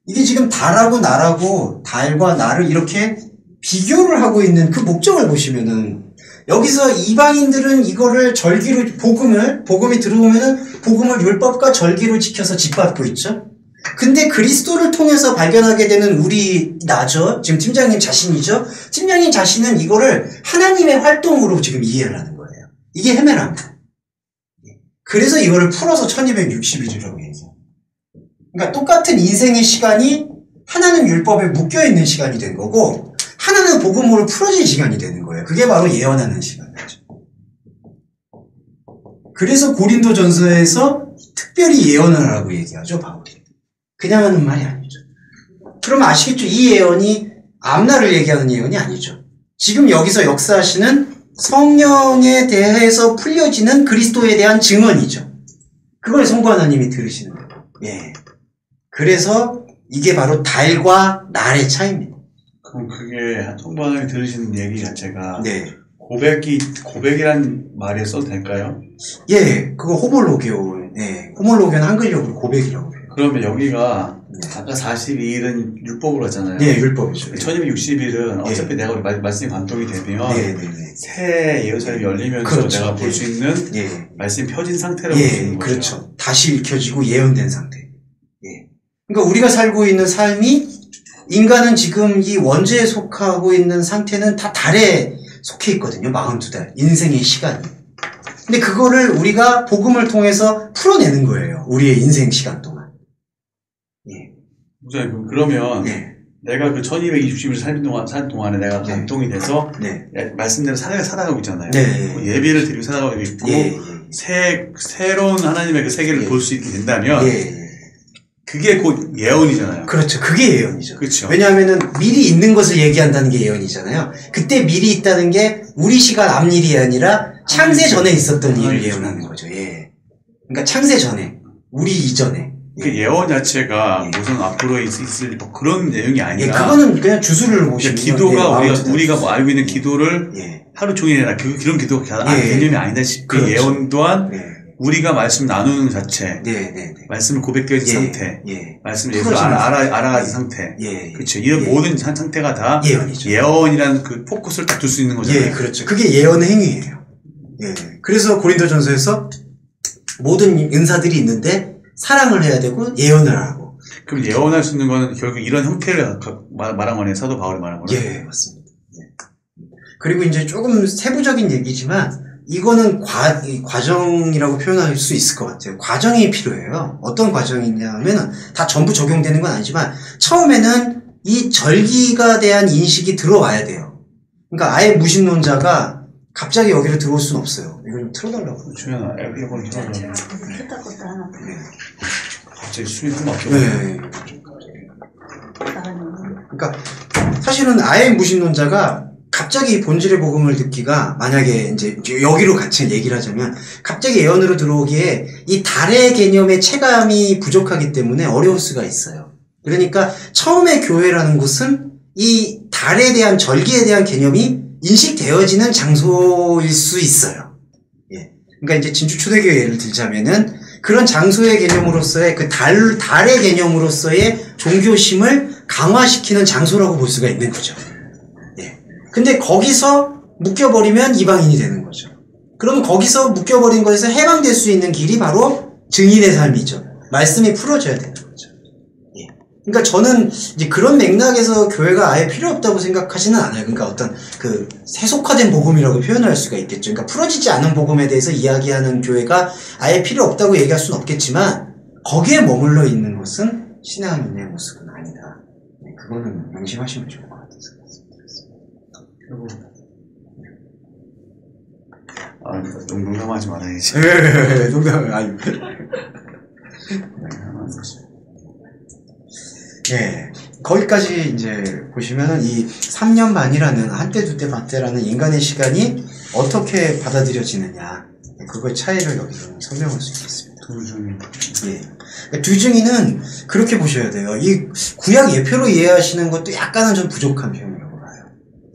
Speaker 2: 이게 지금 달하고 날하고 달과 날을 이렇게 비교를 하고 있는 그 목적을 보시면은 여기서 이방인들은 이거를 절기로 복음이 들어오면은 복음을 율법과 절기로 지켜서 짓밟고 있죠. 근데 그리스도를 통해서 발견하게 되는 나죠. 지금 팀장님 자신이죠. 팀장님 자신은 이거를 하나님의 활동으로 지금 이해를 하는 거예요. 이게 헤메라입니다. 그래서 이거를 풀어서 1260일이라고 얘기해요. 그러니까 똑같은 인생의 시간이 하나는 율법에 묶여있는 시간이 된 거고 하나는 복음으로 풀어진 시간이 되는 거예요. 그게 바로 예언하는 시간이죠. 그래서 고린도전서에서 특별히 예언을 하라고 얘기하죠, 바울이. 그냥 하는 말이 아니죠. 그러면 아시겠죠? 이 예언이 앞날을 얘기하는 예언이 아니죠. 지금 여기서 역사하시는 성령에 대해서 풀려지는 그리스도에 대한 증언이죠. 그걸 성부 하나님이 들으시는 거예요. 예. 그래서 이게 바로 달과 날의 차이입니다.
Speaker 1: 그럼 그게 성부 하나님이 들으시는 얘기 자체가
Speaker 2: 네.
Speaker 1: 고백이란 말에 써도 될까요?
Speaker 2: 예, 그거 호몰로게오. 예, 호몰로게오는 한글역으로 고백이라고 해요.
Speaker 1: 그러면 여기가 아까 42일은 율법으로 하잖아요.
Speaker 2: 네, 율법이죠.
Speaker 1: 1260일은 어차피 내가 우리 말씀이 관통이 되면 새 예루살렘이 열리면서
Speaker 2: 그렇죠.
Speaker 1: 내가 볼 수 있는 말씀이 펴진 상태라고 볼 수 있는 거죠.
Speaker 2: 그렇죠. 다시 읽혀지고 예언된 상태. 예. 그러니까 우리가 살고 있는 삶이 인간은 지금 이 원죄에 속하고 있는 상태는 다 달에 속해 있거든요. 42달. 인생의 시간이. 근데 그거를 우리가 복음을 통해서 풀어내는 거예요. 우리의 인생 시간 동안. 예.
Speaker 1: 목사님, 그러면 내가 그 1260일 살는 동안에 내가 감동이 돼서 말씀대로 살아가고 있잖아요. 예배를 드리고 살아가고 있고 새로운 하나님의 그 세계를 볼 수 있게 된다면 그게 곧 예언이잖아요.
Speaker 2: 그렇죠. 그게 예언이죠.
Speaker 1: 그렇죠.
Speaker 2: 왜냐하면은 미리 있는 것을 얘기한다는 게 예언이잖아요. 그때 미리 있다는 게 우리 시간 앞일이 아니라 창세 전에 있었던 일을 예언하는 거죠. 예. 그러니까 창세 전에, 우리 이전에.
Speaker 1: 그 예언 자체가 무슨 앞으로 있을 뭐 그런 내용이 아니라.
Speaker 2: 그거는 그냥 주술을 보시면.
Speaker 1: 기도가 우리가 뭐 알고 있는 기도를 하루 종일 해라. 그런 기도가 개념이 아니다시피 그렇죠. 예언 또한 우리가 말씀 나누는 자체, 말씀을 고백되어진 상태, 말씀을 예수를 알아가진 상태, 그렇죠. 이런 모든 상태가 다 예언이죠. 예언이라는 그 포커스를 딱 둘 수 있는 거잖아요.
Speaker 2: 예, 그렇죠. 그게 예언의 행위예요. 예. 그래서 고린도전서에서 모든 은사들이 있는데 사랑을 해야 되고 예언을 하고.
Speaker 1: 그럼 예언할 수 있는 거는 결국 이런 형태를 말한 거네. 사도 바울이 말한 거네.
Speaker 2: 예, 맞습니다. 그리고 이제 조금 세부적인 얘기지만. 이거는 과정이라고 표현할 수 있을 것 같아요. 과정이 필요해요. 어떤 과정이냐면은 다 전부 적용되는 건 아니지만 처음에는 이 절기가 대한 인식이 들어와야 돼요. 그러니까 아예 무신론자가 갑자기 여기로 들어올 수는 없어요. 이거 좀 틀어달라고.
Speaker 1: 주연아, 에어컨 틀어달라고.
Speaker 3: 켰다 하나.
Speaker 1: 갑자기 숨이 좀 막혀.
Speaker 2: 그러니까 사실은 아예 무신론자가 갑자기 본질의 복음을 듣기가 만약에 이제 여기로 같이 얘기를 하자면 갑자기 예언으로 들어오기에 이 달의 개념의 체감이 부족하기 때문에 어려울 수가 있어요. 그러니까 처음에 교회라는 곳은 이 달에 대한 절기에 대한 개념이 인식되어지는 장소일 수 있어요. 예. 그러니까 이제 진주 초대교회 예를 들자면은 그런 장소의 개념으로서의 그 달의 개념으로서의 종교심을 강화시키는 장소라고 볼 수가 있는 거죠. 근데 거기서 묶여버리면 이방인이 되는 거죠. 그러면 거기서 묶여버린 거에서 해방될 수 있는 길이 바로 증인의 삶이죠. 말씀이 풀어져야 되는 거죠. 예. 그러니까 저는 이제 그런 맥락에서 교회가 아예 필요 없다고 생각하지는 않아요. 그러니까 어떤 그 세속화된 복음이라고 표현할 수가 있겠죠. 그러니까 풀어지지 않은 복음에 대해서 이야기하는 교회가 아예 필요 없다고 얘기할 수는 없겠지만 거기에 머물러 있는 것은 신앙인의 모습은 아니다. 네, 그거는 명심하시면 좋을 것 같아요.
Speaker 1: 농담하지 말아야지.
Speaker 2: 농담을 아니. 예, 거기까지 이제 보시면은 이 3년 반이라는 한때 두때 반때라는 인간의 시간이 어떻게 받아들여지느냐, 그거의 차이를 여기서 설명할 수 있겠습니다. 예, 두중이는 그렇게 보셔야 돼요. 이 구약 예표로 이해하시는 것도 약간은 좀 부족한 표현이라고 봐요.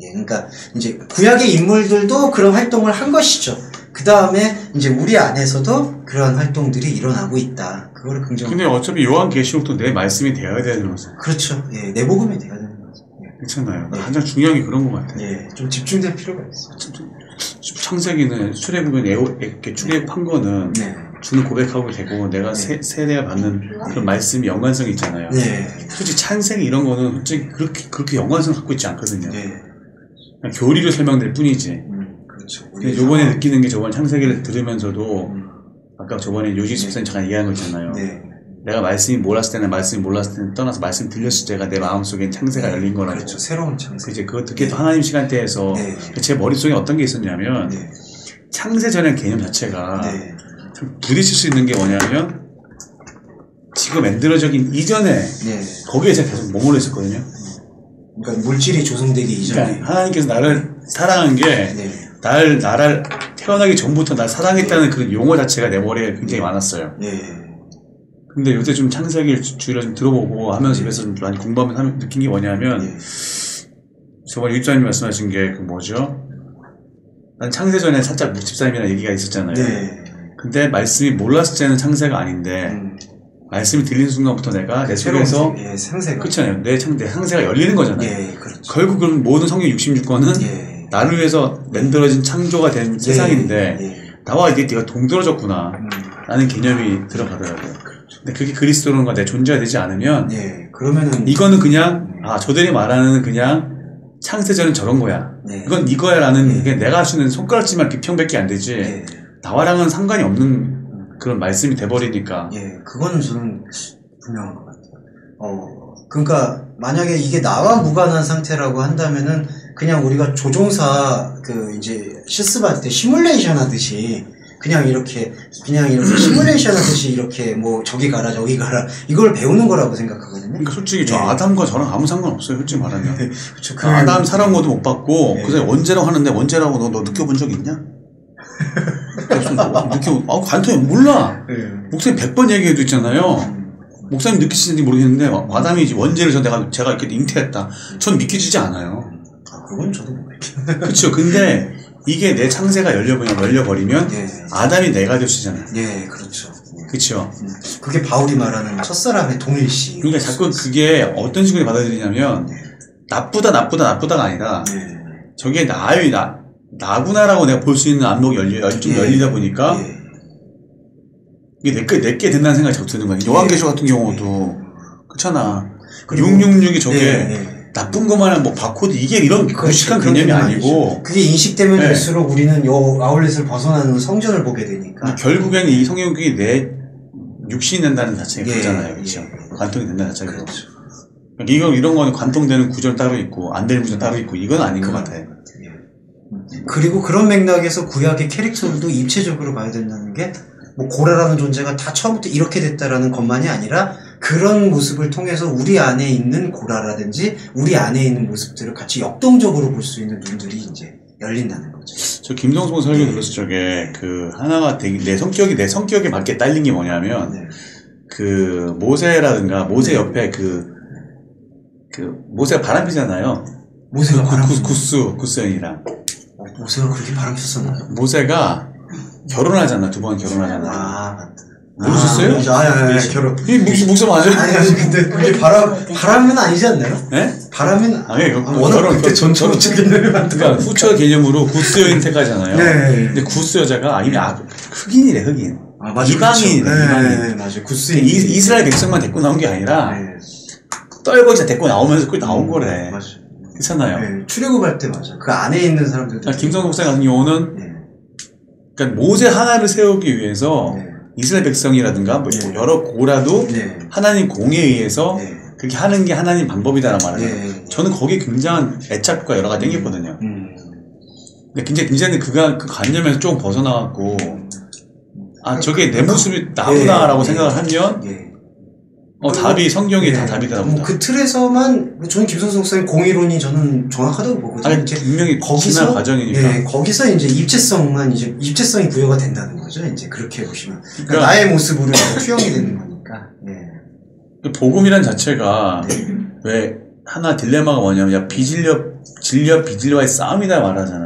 Speaker 2: 예, 그러니까 이제 구약의 인물들도 그런 활동을 한 것이죠. 그 다음에 이제 우리 안에서도 그러한 활동들이 일어나고 있다. 그거를 긍정하고.
Speaker 1: 근데 어차피 요한계시록도 내 말씀이 되어야 되는 거죠.
Speaker 2: 그렇죠. 예, 내 복음이 되어야 되는 거죠.
Speaker 1: 예. 그렇잖아요. 예. 가장 중요한 게 그런 것 같아요.
Speaker 2: 예, 좀 집중될 필요가 있어요.
Speaker 1: 창세기는 출애굽은 이렇게 출애굽한 거는 주는 고백하고 되고 내가 세대가 받는 그런 말씀이 연관성이 있잖아요.
Speaker 2: 네.
Speaker 1: 솔직히 창세기 이런 거는 솔직히 그렇게 연관성 갖고 있지 않거든요. 네. 그냥 교리로 설명될 뿐이지.
Speaker 2: 그렇죠.
Speaker 1: 근데 요번에 느끼는 게 저번 창세기를 들으면서도 아까 저번에 요지 집사님 잠깐 얘기한 거 있잖아요. 네. 내가 말씀이 몰랐을 때는 말씀이 몰랐을 때는 떠나서 말씀 들렸을 때가 내 마음속에 창세가 열린 거라고.
Speaker 2: 그렇죠. 새로운 창세.
Speaker 1: 이제 그거 듣게 또 하나님 시간대에서 제 머릿속에 어떤 게 있었냐면 창세 전의 개념 자체가 좀 부딪힐 수 있는 게 뭐냐면 지금 만들어지기 이전에 거기에 제가 계속 머물러 있었거든요.
Speaker 2: 그러니까 물질이 조성되기 이전에.
Speaker 1: 그러니까 하나님께서 나를 사랑한 게 나를 태어나기 전부터 날 사랑했다는 그런 용어 자체가 내 머리에 굉장히 많았어요. 근데 요새 좀 창세기를 주로 좀 들어보고 하면서 집에서 좀 많이 공부하면서 느낀 게 뭐냐면 저번에 유집사님이 말씀하신 게 그 뭐죠? 난 창세 전에 살짝 집사님이랑 얘기가 있었잖아요. 근데 말씀이 몰랐을 때는 창세가 아닌데 말씀이 들리는 순간부터 내가 내 속에서 그렇잖아요. 내 상세가 열리는 거잖아요.
Speaker 2: 그렇죠.
Speaker 1: 결국은 모든 성경 66권은 나를 위해서 만들어진 창조가 된 세상인데 나와 이게 네가 동떨어졌구나. 라는 개념이 들어가더라고요. 근데 그게 그리스도론과 내 존재가 되지 않으면
Speaker 2: 그러면은
Speaker 1: 이거는 그냥 저들이 말하는 그냥 창세전은 저런 거야. 이건 이거야 라는 게 내가 할 수 있는 손가락질만 비평밖에 안 되지 나와랑은 상관이 없는 그런 말씀이 돼버리니까.
Speaker 2: 그거는 저는 분명한 것 같아요. 그러니까 만약에 이게 나와 무관한 상태라고 한다면은 그냥 우리가 조종사 이제 실습할 때 시뮬레이션 하듯이 그냥 이렇게 시뮬레이션 하듯이 이렇게 뭐 저기 가라 저기 가라 이걸 배우는 거라고 생각하거든요.
Speaker 1: 그러니까 솔직히 저 아담과 저랑 아무 상관없어요. 솔직히 말하면. 그쵸, 아담 사랑 것도 못 받고 그래서 원죄라고 하는데 원죄라고 너 느껴본 적 있냐? 관통이 몰라. 목사님 100번 얘기해도 있잖아요. 목사님 느끼시는지 모르겠는데 아담이 원죄를 제가 이렇게 잉태했다. 전 믿기지지 않아요.
Speaker 2: 그건 저도 모르겠어요.
Speaker 1: 그렇죠. 근데 이게 내 창세가 열려버리면 아담이 내가 되시잖아요.
Speaker 2: 그렇죠.
Speaker 1: 그렇죠.
Speaker 2: 그게 바울이 말하는 첫사람의 동일시.
Speaker 1: 그러니까 자꾸 그게 어떤 식으로 받아들이냐면 나쁘다가 아니라 저게 나구나라고 내가 볼 수 있는 안목이 좀 열리다 보니까 이게 내게 된다는 생각이 자꾸 드는 거야. 요한계시록 같은 경우도 그렇잖아. 666이 저게 나쁜 것만 뭐 바코드 이게 이런 무식한 개념이 아니고
Speaker 2: 그게 인식되면 될수록 우리는 요 아울렛을 벗어나는 성전을 보게 되니까
Speaker 1: 결국에는 이 성경이 내 육신이 된다는 자체가 그거잖아요. 그렇죠. 관통이 된다는 자체가 그렇죠. 이런 거는 관통되는 구절 따로 있고 안 되는 구절 따로 있고 이건 아닌 것 같아요.
Speaker 2: 그리고 그런 맥락에서 구약의 캐릭터들도 입체적으로 봐야 된다는 게 뭐 고라라는 존재가 다 처음부터 이렇게 됐다라는 것만이 아니라 그런 모습을 통해서 우리 안에 있는 고라라든지 우리 안에 있는 모습들을 같이 역동적으로 볼 수 있는 눈들이 이제 열린다는 거죠.
Speaker 1: 저 김동성 설교 들었을 적에 하나가 되게 내 성격에 맞게 딸린 게 뭐냐면 모세라든가 모세 옆에 모세가 바람피잖아요.
Speaker 2: 모세가
Speaker 1: 구스연이랑
Speaker 2: 모세가 그렇게 바람폈었나요?
Speaker 1: 모세가 결혼하잖아. 2번 결혼하잖아.
Speaker 2: 맞다.
Speaker 1: 모르셨어요?
Speaker 2: 결혼.
Speaker 1: 이 목사 맞아요?
Speaker 2: 아니, 근데 그게 바람은 아니지 않나요?
Speaker 1: 네?
Speaker 2: 바람은,
Speaker 1: 결혼,
Speaker 2: 그때 전처럼 개념을
Speaker 1: 그러니까 후처 개념으로 구스 여인 택하잖아요. 근데 구스 여자가 이미 흑인이래, 흑인. 이방인이래, 이방인.
Speaker 2: 맞아요. 구스
Speaker 1: 이스라엘 백성만 데리고 나온 게 아니라, 떨거지다 데리고 나오면서 그걸 나온 거래.
Speaker 2: 맞아요.
Speaker 1: 그렇잖아요.
Speaker 2: 출애굽할 때 맞아. 그 안에 있는 사람들도.
Speaker 1: 김성국 목사 같은 경우는, 그러니까 모세 하나를 세우기 위해서, 이스라엘 백성이라든가 뭐 여러 고라도 하나님 공에 의해서 그렇게 하는 게 하나님 방법이다라는 말을 저는 거기에 굉장한 애착과 여러 가지 땡겼거든요. 근데 굉장히 그 관념에서 조금 벗어나갖고 저게 내 모습이 나쁘다라고 생각을 하면 답이 성경이 다 답이더라고요.
Speaker 2: 뭐 그 틀에서만 저는 김선수 목사님 공의론이 저는 정확하다고 보거든요.
Speaker 1: 아니, 분명히 거기서 과정이니까.
Speaker 2: 거기서 이제 입체성이 부여가 된다는 거죠. 이제 그렇게 보시면 그러니까 나의 모습으로 투영이 되는 거니까.
Speaker 1: 복음이란 자체가 왜 하나 딜레마가 뭐냐면 진리와 싸움이다 말하잖아요.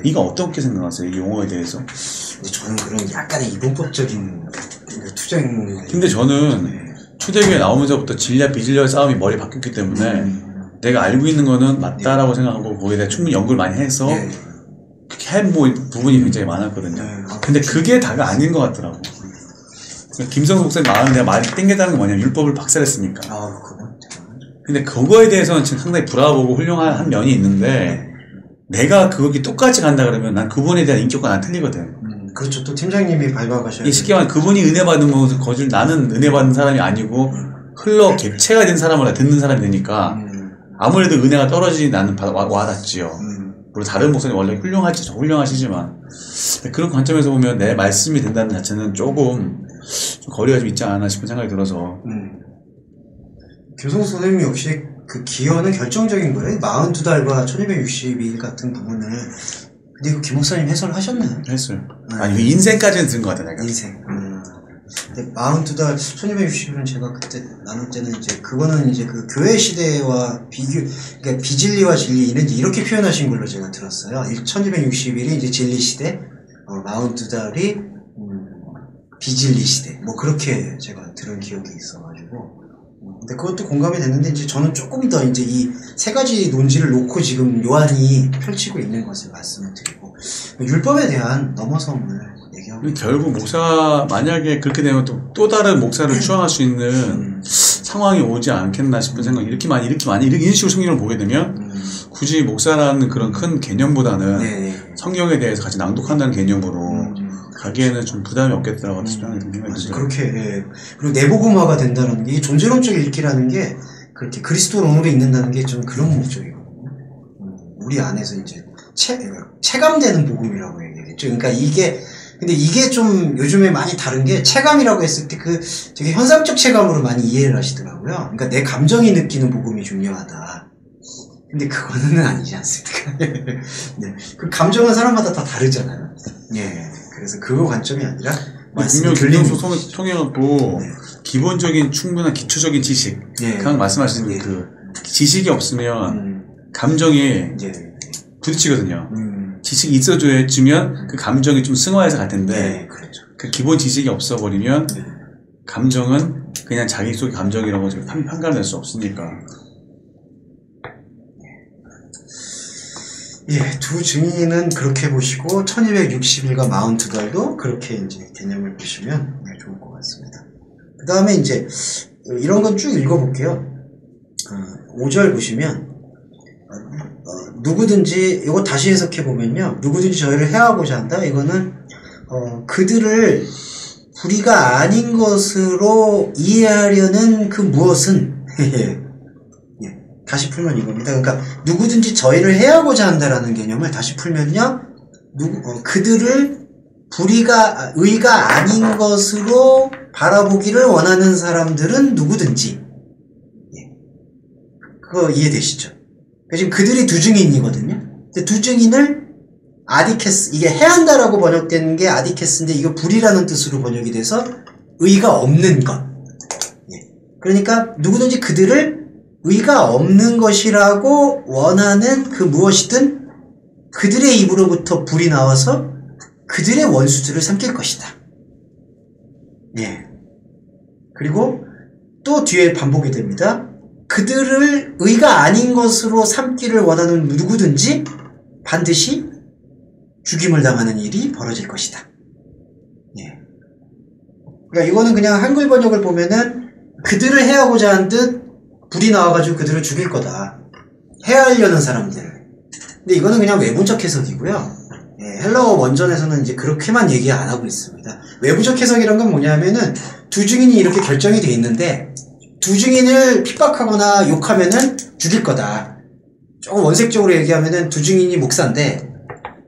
Speaker 1: 이거 어떻게 생각하세요? 이 용어에 대해서?
Speaker 2: 저는 그런 약간의 이분법적인 투쟁.
Speaker 1: 근데 저는 초대교회 나오면서부터 진리와 비진리와의 싸움이 머리에 박혔기 때문에 내가 알고 있는 거는 맞다라고 생각하고 거기에 대해 충분히 연구를 많이 해서 그렇게 한 부분이 굉장히 많았거든요. 근데 그게 다가 아닌 것 같더라고. 김성수 목사님 마음에 내가 많이 땡겼다는 건 뭐냐면 율법을 박살냈으니까. 근데 그거에 대해서는 지금 상당히 브라보고 훌륭한 면이 있는데 내가 그거기 똑같이 간다 그러면 난 그분에 대한 인격과 난 틀리거든.
Speaker 2: 그렇죠. 또 팀장님이 밟아가셔야
Speaker 1: 이 쉽게 말하면 그분이 은혜 받은 것을 거절 나는 은혜 받은 사람이 아니고 객체가 된 사람을 듣는 사람이 되니까 아무래도 은혜가 떨어지지 나는 와닿지요. 물론 다른 목사님 원래 훌륭하시지만 그런 관점에서 보면 내 말씀이 된다는 자체는 조금 거리가 좀 있지 않나 싶은 생각이 들어서
Speaker 2: 교성 선생님 역시 그 기여는 결정적인 거예요. 42달과 1262일 같은 부분을. 근데 이거 김 목사님 해설을 하셨나요?
Speaker 1: 했어요. 아니 인생까지는 들은 것 같아 내가.
Speaker 2: 인생. 근데 42달 1260일은 제가 그때 나눌 때는 이제 그거는 이제 그 교회 시대와 그러니까 비진리와 진리 이렇게 표현하신 걸로 제가 들었어요. 1260일이 이제 진리 시대, 42달이 비진리 시대. 뭐 그렇게 제가 들은 기억이 있어가지고. 근데 그것도 공감이 됐는데 이제 저는 조금 더 이제 이 세 가지 논지를 놓고 지금 요한이 펼치고 있는 것을 말씀을 드리고 율법에 대한 넘어섬을 얘기하고
Speaker 1: 결국 목사 만약에 그렇게 되면 또 다른 목사를 추앙할 수 있는 상황이 오지 않겠나 싶은 생각이 이런 식으로 성경을 보게 되면 굳이 목사라는 그런 큰 개념보다는 성경에 대해서 같이 낭독한다는 개념으로 가기에는 좀 부담이 없겠다라고 생각이 듭니다.
Speaker 2: 그렇게 그리고 내복음화가 된다는 게 존재론적 읽기라는 게 그렇게 그리스도론으로 읽는다는 게 좀 그런 목적이거든요. 우리 안에서 이제 체감되는 복음이라고 얘기했죠. 그러니까 근데 이게 좀 요즘에 많이 다른 게 체감이라고 했을 때 되게 현상적 체감으로 많이 이해를 하시더라고요. 그러니까 내 감정이 느끼는 복음이 중요하다. 근데 그거는 아니지 않습니까? 네. 그 감정은 사람마다 다 다르잖아요. 예. 그래서 그거 관점이 아니라
Speaker 1: 분명 김정수 통해갖고 기본적인 충분한 기초적인 지식, 그냥 말씀하신 그 지식이 없으면 감정에 부딪히거든요. 지식이 있어줘야지면 그 감정이 좀 승화해서 갈 텐데
Speaker 2: 그렇죠.
Speaker 1: 그 기본 지식이 없어버리면 감정은 그냥 자기 속의 감정이라고 판가름 낼 수 없으니까.
Speaker 2: 두 증인은 그렇게 보시고 1260일과 42달도 그렇게 이제 개념을 보시면 좋을 것 같습니다. 그 다음에 이제 이런 건 쭉 읽어볼게요. 5절 보시면 누구든지 이거 다시 해석해 보면요, 누구든지 저희를 해하고자 한다. 이거는 그들을 불의가 아닌 것으로 이해하려는 그 무엇은 다시 풀면 이겁니다. 그러니까 누구든지 저희를 해하고자 한다라는 개념을 다시 풀면요, 그들을 의가 아닌 것으로 바라보기를 원하는 사람들은 누구든지, 그거 이해되시죠? 지금 그들이 두 증인이거든요. 근데 두 증인을 아디케스, 이게 해한다라고 번역된 게 아디케스인데 이거 불이라는 뜻으로 번역이 돼서 의가 없는 것. 그러니까 누구든지 그들을 의가 없는 것이라고 원하는 그 무엇이든 그들의 입으로부터 불이 나와서 그들의 원수들을 삼킬 것이다. 그리고 또 뒤에 반복이 됩니다. 그들을 의가 아닌 것으로 삼기를 원하는 누구든지 반드시 죽임을 당하는 일이 벌어질 것이다. 그러니까 이거는 그냥 한글 번역을 보면은 그들을 해하고자 한 듯 불이 나와가지고 그들을 죽일 거다. 해하려는 사람들. 근데 이거는 그냥 외부적 해석이고요. 헬라어 원전에서는 이제 그렇게만 얘기 안 하고 있습니다. 외부적 해석이란 건 뭐냐면은 두 증인이 이렇게 결정이 돼 있는데 두 증인을 핍박하거나 욕하면은 죽일 거다. 조금 원색적으로 얘기하면은 두 증인이 목사인데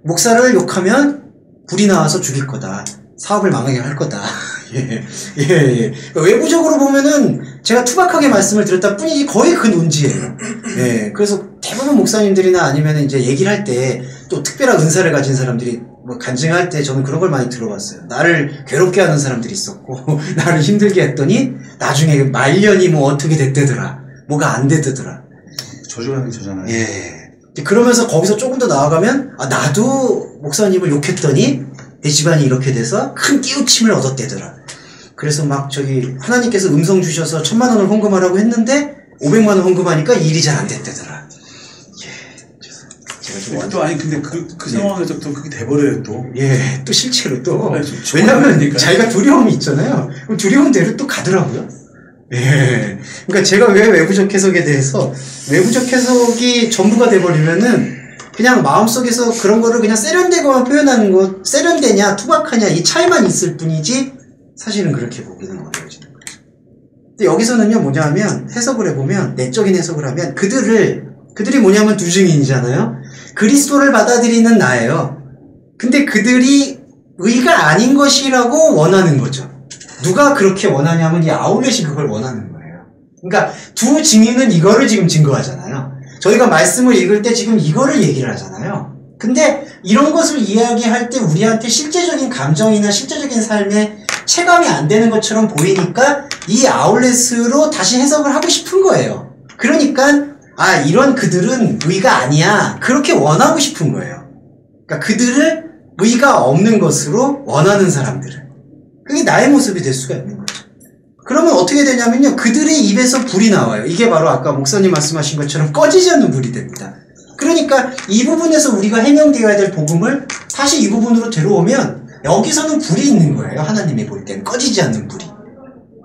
Speaker 2: 목사를 욕하면 불이 나와서 죽일 거다. 사업을 망하게 할 거다. 외부적으로 보면은 제가 투박하게 말씀을 드렸다 뿐이지 거의 그 논지예요. 그래서 대부분 목사님들이나 아니면 이제 얘기를 할 때 또 특별한 은사를 가진 사람들이 뭐 간증할 때 저는 그런 걸 많이 들어봤어요. 나를 괴롭게 하는 사람들이 있었고 나를 힘들게 했더니 나중에 말년이 뭐 어떻게 됐대더라. 뭐가 안 됐대더라.
Speaker 1: 저주하는 게 저잖아요.
Speaker 2: 그러면서 거기서 조금 더 나아가면 나도 목사님을 욕했더니 내 집안이 이렇게 돼서 큰 깨우침을 얻었대더라. 그래서 막 하나님께서 음성 주셔서 1000만 원을 헌금하라고 했는데 500만 원 헌금하니까 일이 잘 안 됐대더라.
Speaker 1: 또 아니 근데 그 상황에서 또 그게 돼버려요 또.
Speaker 2: 또 실제로 또. 왜냐면 자기가 두려움이 있잖아요. 그럼 두려움대로 또 가더라고요. 그러니까 제가 왜 외부적 해석에 대해서 외부적 해석이 전부가 돼버리면은 그냥 마음속에서 그런 거를 그냥 세련되고만 표현하는 것, 세련되냐 투박하냐 이 차이만 있을 뿐이지 사실은 그렇게 보기는 어려워지는 거죠. 근데 여기서는요 뭐냐면 해석을 해보면 내적인 해석을 하면 그들이 뭐냐면 두 증인이잖아요. 그리스도를 받아들이는 나예요. 근데 그들이 의가 아닌 것이라고 원하는 거죠. 누가 그렇게 원하냐면 이 아울렛이 그걸 원하는 거예요. 그러니까 두 증인은 이거를 지금 증거하잖아요. 저희가 말씀을 읽을 때 지금 이거를 얘기를 하잖아요. 근데 이런 것을 이야기할 때 우리한테 실제적인 감정이나 실제적인 삶에 체감이 안 되는 것처럼 보이니까 이 아울렛으로 다시 해석을 하고 싶은 거예요. 그러니까 이런 그들은 의가 아니야. 그렇게 원하고 싶은 거예요. 그러니까 그들을 의가 없는 것으로 원하는 사람들은. 그게 나의 모습이 될 수가 있는 거죠. 그러면 어떻게 되냐면요. 그들의 입에서 불이 나와요. 이게 바로 아까 목사님 말씀하신 것처럼 꺼지지 않는 불이 됩니다. 그러니까 이 부분에서 우리가 해명되어야 될 복음을 다시 이 부분으로 데려오면 여기서는 불이 있는 거예요. 하나님이 볼 때는 꺼지지 않는 불이.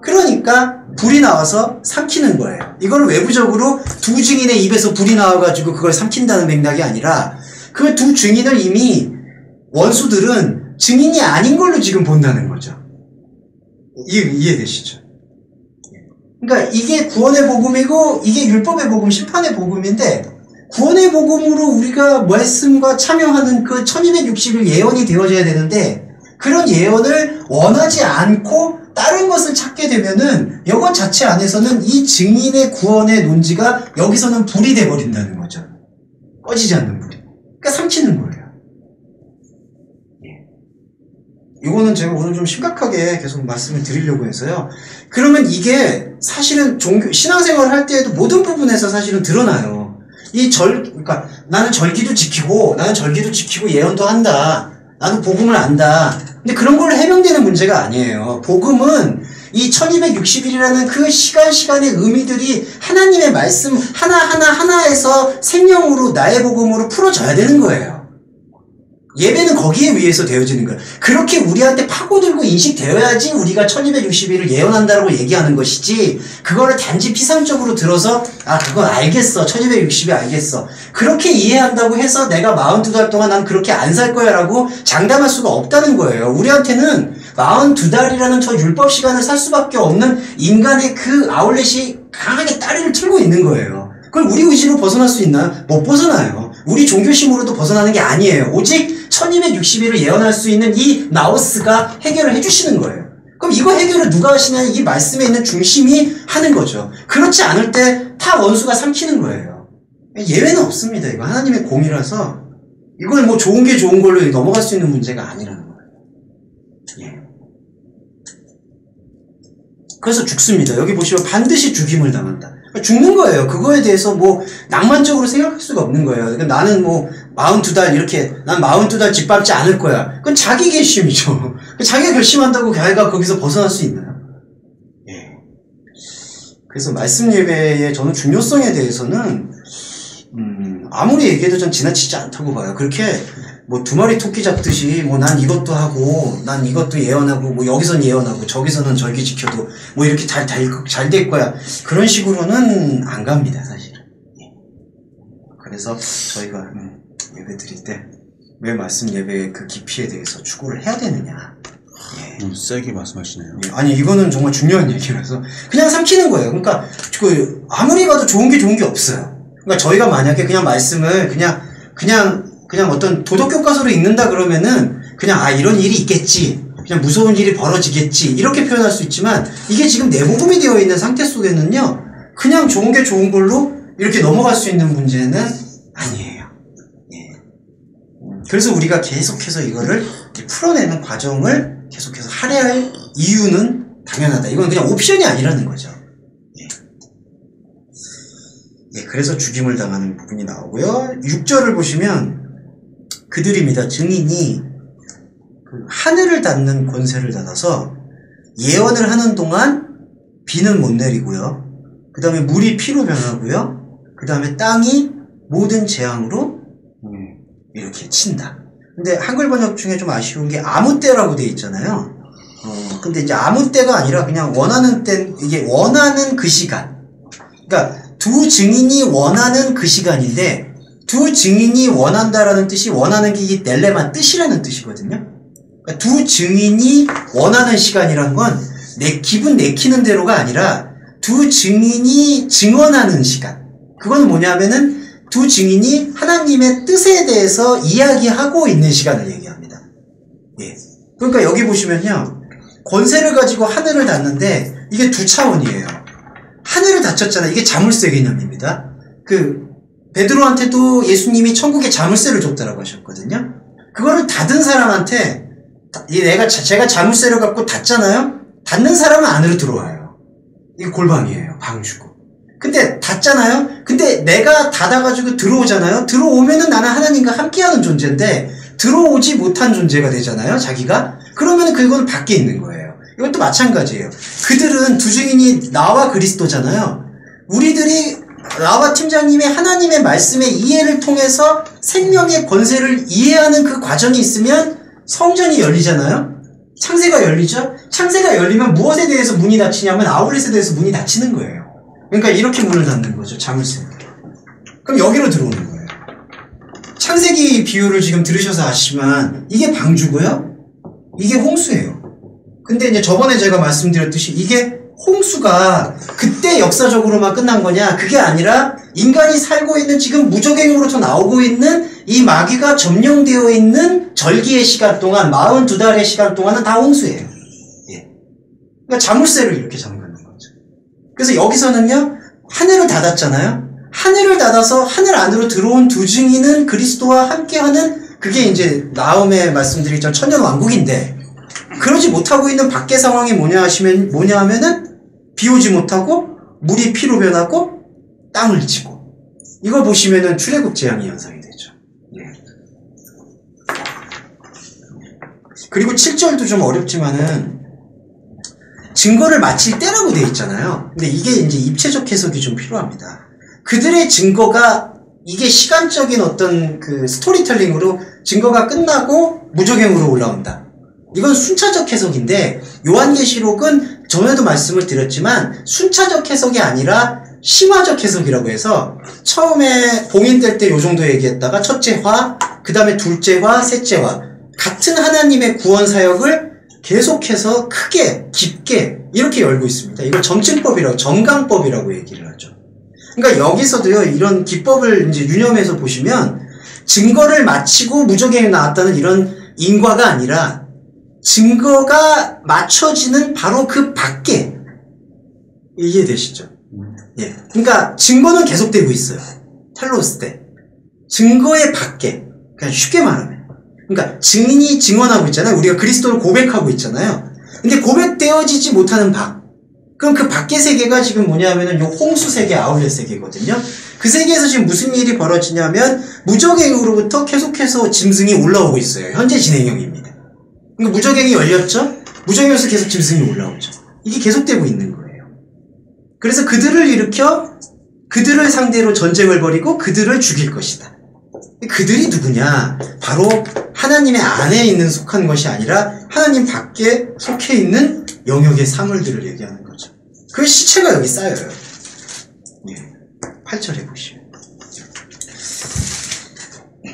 Speaker 2: 그러니까 불이 나와서 삼키는 거예요. 이걸 외부적으로 두 증인의 입에서 불이 나와가지고 그걸 삼킨다는 맥락이 아니라 그 두 증인을 이미 원수들은 증인이 아닌 걸로 지금 본다는 거죠. 이해되시죠? 그러니까 이게 구원의 복음이고 이게 율법의 복음, 심판의 복음인데 구원의 복음으로 우리가 말씀과 참여하는 그 1260일 예언이 되어져야 되는데 그런 예언을 원하지 않고 다른 것을 찾게 되면은 이것 자체 안에서는 이 증인의 구원의 논지가 여기서는 불이 돼버린다는 거죠. 꺼지지 않는 불이. 그러니까 삼키는 거예요. 이거는 제가 오늘 좀 심각하게 계속 말씀을 드리려고 해서요. 그러면 이게 사실은 신앙생활을 할 때에도 모든 부분에서 사실은 드러나요. 그러니까 나는 절기도 지키고 예언도 한다. 나는 복음을 안다. 근데 그런 걸로 해명되는 문제가 아니에요. 복음은 이 1260일이라는 그 시간의 의미들이 하나님의 말씀 하나에서 생명으로 나의 복음으로 풀어져야 되는 거예요. 예배는 거기에 위해서 되어지는 거예요. 그렇게 우리한테 파고들고 인식되어야지 우리가 1260일을 예언한다고 얘기하는 것이지 그거를 단지 피상적으로 들어서 그건 알겠어. 1260일 알겠어. 그렇게 이해한다고 해서 내가 42달 동안 난 그렇게 안 살 거야 라고 장담할 수가 없다는 거예요. 우리한테는 42달이라는 저 율법 시간을 살 수밖에 없는 인간의 그 아울렛이 강하게 따리를 틀고 있는 거예요. 그걸 우리 의지로 벗어날 수 있나요? 못 벗어나요. 우리 종교심으로도 벗어나는 게 아니에요. 오직 1260일을 예언할 수 있는 이 나우스가 해결을 해주시는 거예요. 그럼 이거 해결을 누가 하시냐면 이 말씀에 있는 중심이 하는 거죠. 그렇지 않을 때 타 원수가 삼키는 거예요. 예외는 없습니다. 이거 하나님의 공이라서 이걸 뭐 좋은 게 좋은 걸로 넘어갈 수 있는 문제가 아니라는 거예요. 예. 그래서 죽습니다. 여기 보시면 반드시 죽임을 당한다. 죽는 거예요. 그거에 대해서 뭐 낭만적으로 생각할 수가 없는 거예요. 그러니까 나는 뭐 42달 이렇게 난 42달 짓밟지 않을 거야. 그건 자기 결심이죠. 자기가 결심한다고 걔가 거기서 벗어날 수 있나요? 예. 그래서 말씀 예배의 저는 중요성에 대해서는 아무리 얘기해도 전 지나치지 않다고 봐요. 그렇게 뭐 두 마리 토끼 잡듯이 뭐 난 이것도 하고 난 이것도 예언하고 뭐 여기선 예언하고 저기서는 절기 지켜도 뭐 이렇게 잘 될 거야. 그런 식으로는 안 갑니다, 사실은. 예. 그래서 저희가 예배 드릴 때 왜 말씀 예배의 그 깊이에 대해서 추구를 해야 되느냐. 예.
Speaker 1: 너무 세게 말씀하시네요.
Speaker 2: 예. 아니 이거는 정말 중요한 얘기라서 그냥 삼키는 거예요. 그러니까 그 아무리 봐도 좋은 게 없어요. 그러니까 저희가 만약에 그냥 말씀을 그냥 어떤 도덕 교과서로 읽는다 그러면은 그냥 이런 일이 있겠지. 그냥 무서운 일이 벌어지겠지. 이렇게 표현할 수 있지만 이게 지금 내복음이 되어 있는 상태 속에는요. 그냥 좋은 게 좋은 걸로 이렇게 넘어갈 수 있는 문제는 아니에요. 예. 그래서 우리가 계속해서 이거를 풀어내는 과정을 계속해서 할애할 이유는 당연하다. 이건 그냥 옵션이 아니라는 거죠. 예, 그래서 죽임을 당하는 부분이 나오고요. 6절을 보시면 그들입니다. 증인이 그 하늘을 닫는 권세를 받아서 예언을 하는 동안 비는 못 내리고요. 그 다음에 물이 피로 변하고요. 그 다음에 땅이 모든 재앙으로 이렇게 친다. 근데 한글 번역 중에 좀 아쉬운 게 아무 때라고 돼 있잖아요. 근데 이제 아무 때가 아니라 그냥 원하는 때, 이게 원하는 그 시간. 그러니까 두 증인이 원하는 그 시간인데 두 증인이 원한다라는 뜻이 원하는 게 이 넬레만 뜻이라는 뜻이거든요. 그러니까 두 증인이 원하는 시간이란 건 내 기분 내키는 대로가 아니라 두 증인이 증언하는 시간. 그건 뭐냐면은 두 증인이 하나님의 뜻에 대해서 이야기하고 있는 시간을 얘기합니다. 예. 그러니까 여기 보시면요. 권세를 가지고 하늘을 닫는데 이게 두 차원이에요. 하늘을 닫혔잖아요. 이게 자물쇠 개념입니다. 베드로한테도 예수님이 천국에 자물쇠를 줬다라고 하셨거든요. 그거를 닫은 사람한테 제가 자물쇠를 갖고 닫잖아요. 닫는 사람은 안으로 들어와요. 이게 골방이에요. 방주고. 근데 닫잖아요. 근데 내가 닫아가지고 들어오잖아요. 들어오면은 나는 하나님과 함께하는 존재인데 들어오지 못한 존재가 되잖아요. 자기가. 그러면은 그건 밖에 있는 거예요. 이것도 마찬가지예요. 그들은 두 증인이 나와 그리스도잖아요. 우리들이 나와 팀장님의 하나님의 말씀의 이해를 통해서 생명의 권세를 이해하는 그 과정이 있으면 성전이 열리잖아요? 창세가 열리죠? 창세가 열리면 무엇에 대해서 문이 닫히냐면 아울렛에 대해서 문이 닫히는 거예요. 그러니까 이렇게 문을 닫는 거죠. 자물쇠. 그럼 여기로 들어오는 거예요. 창세기 비유를 지금 들으셔서 아시지만 이게 방주고요. 이게 홍수예요. 근데 이제 저번에 제가 말씀드렸듯이 이게 홍수가 그때 역사적으로만 끝난 거냐? 그게 아니라 인간이 살고 있는 지금 무적행으로부터 나오고 있는 이 마귀가 점령되어 있는 절기의 시간 동안 42달의 시간 동안은 다 홍수예요. 예. 그러니까 자물쇠를 이렇게 잠그는 거죠. 그래서 여기서는요. 하늘을 닫았잖아요. 하늘을 닫아서 하늘 안으로 들어온 두 증인은 그리스도와 함께하는 그게 이제 나음에 말씀드렸던 천년왕국인데 그러지 못하고 있는 밖의 상황이 뭐냐 하면은 비 오지 못하고 물이 피로 변하고 땅을 치고 이걸 보시면은 출애굽 재앙이 연상이 되죠. 예. 그리고 7절도 좀 어렵지만은 증거를 마칠 때라고 되어 있잖아요. 근데 이게 이제 입체적 해석이 좀 필요합니다. 그들의 증거가 이게 시간적인 어떤 그 스토리텔링으로 증거가 끝나고 무적행으로 올라온다. 이건 순차적 해석인데 요한계시록은 전에도 말씀을 드렸지만 순차적 해석이 아니라 심화적 해석이라고 해서 처음에 봉인될 때 요 정도 얘기했다가 첫째 화, 그 다음에 둘째 화, 셋째 화 같은 하나님의 구원 사역을 계속해서 크게 깊게 이렇게 열고 있습니다. 이걸 점층법이라고 점강법이라고 얘기를 하죠. 그러니까 여기서도요 이런 기법을 이제 유념해서 보시면 증거를 마치고 무적행이 나왔다는 이런 인과가 아니라 증거가 맞춰지는 바로 그 밖에 이해되시죠? 예. 그러니까 증거는 계속되고 있어요. 텔로스 때. 증거의 밖에. 그냥 쉽게 말하면. 그러니까 증인이 증언하고 있잖아요. 우리가 그리스도를 고백하고 있잖아요. 근데 고백되어지지 못하는 밖. 그럼 그 밖의 세계가 지금 뭐냐면은 요 홍수 세계, 아울렛 세계거든요. 그 세계에서 지금 무슨 일이 벌어지냐면 무적행으로부터 계속해서 짐승이 올라오고 있어요. 현재 진행형입니다. 그러니까 무적행이 열렸죠? 무적행에서 계속 짐승이 올라오죠. 이게 계속되고 있는 거예요. 그래서 그들을 일으켜 그들을 상대로 전쟁을 벌이고 그들을 죽일 것이다. 그들이 누구냐? 바로 하나님의 안에 있는 속한 것이 아니라 하나님 밖에 속해 있는 영역의 사물들을 얘기하는 거죠. 그 시체가 여기 쌓여요. 예. 8절에 보시면.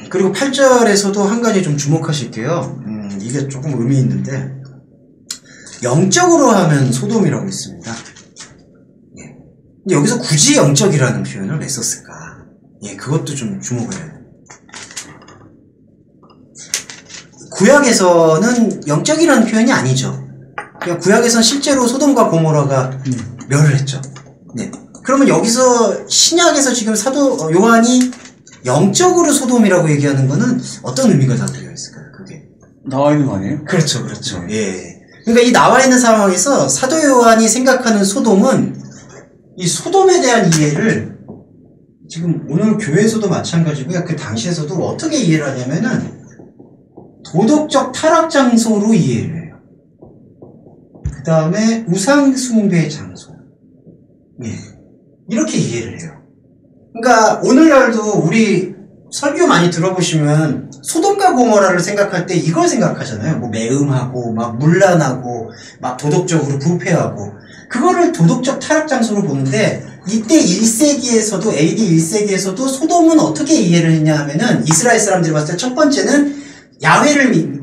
Speaker 2: 그리고 8절에서도 한 가지 좀 주목하실게요. 이게 조금 의미 있는데 영적으로 하면 소돔이라고 있습니다. 예. 근데 여기서 굳이 영적이라는 표현을 왜 썼을까? 예, 그것도 좀 주목을 해야 돼요. 구약에서는 영적이라는 표현이 아니죠. 그러니까 구약에서는 실제로 소돔과 고모라가 멸을 했죠. 네. 그러면 여기서 신약에서 지금 사도 요한이 영적으로 소돔이라고 얘기하는 거는 어떤 의미가 담겨 있을까요? 그게
Speaker 1: 나와 있는 거 아니에요?
Speaker 2: 그렇죠, 그렇죠. 예. 그러니까 이 나와 있는 상황에서 사도 요한이 생각하는 소돔은 이 소돔에 대한 이해를 지금 오늘 교회에서도 마찬가지고요. 그 당시에서도 어떻게 이해를 하냐면은 도덕적 타락 장소로 이해를 해요. 그 다음에 우상 숭배 장소. 예. 이렇게 이해를 해요. 그러니까 오늘날도 우리 설교 많이 들어보시면 소돔과 고모라를 생각할 때 이걸 생각하잖아요. 뭐 매음하고 막 문란하고 막 도덕적으로 부패하고 그거를 도덕적 타락 장소로 보는데 이때 1세기에서도 AD 1세기에서도 소돔은 어떻게 이해를 했냐 하면은 이스라엘 사람들이 봤을 때 첫 번째는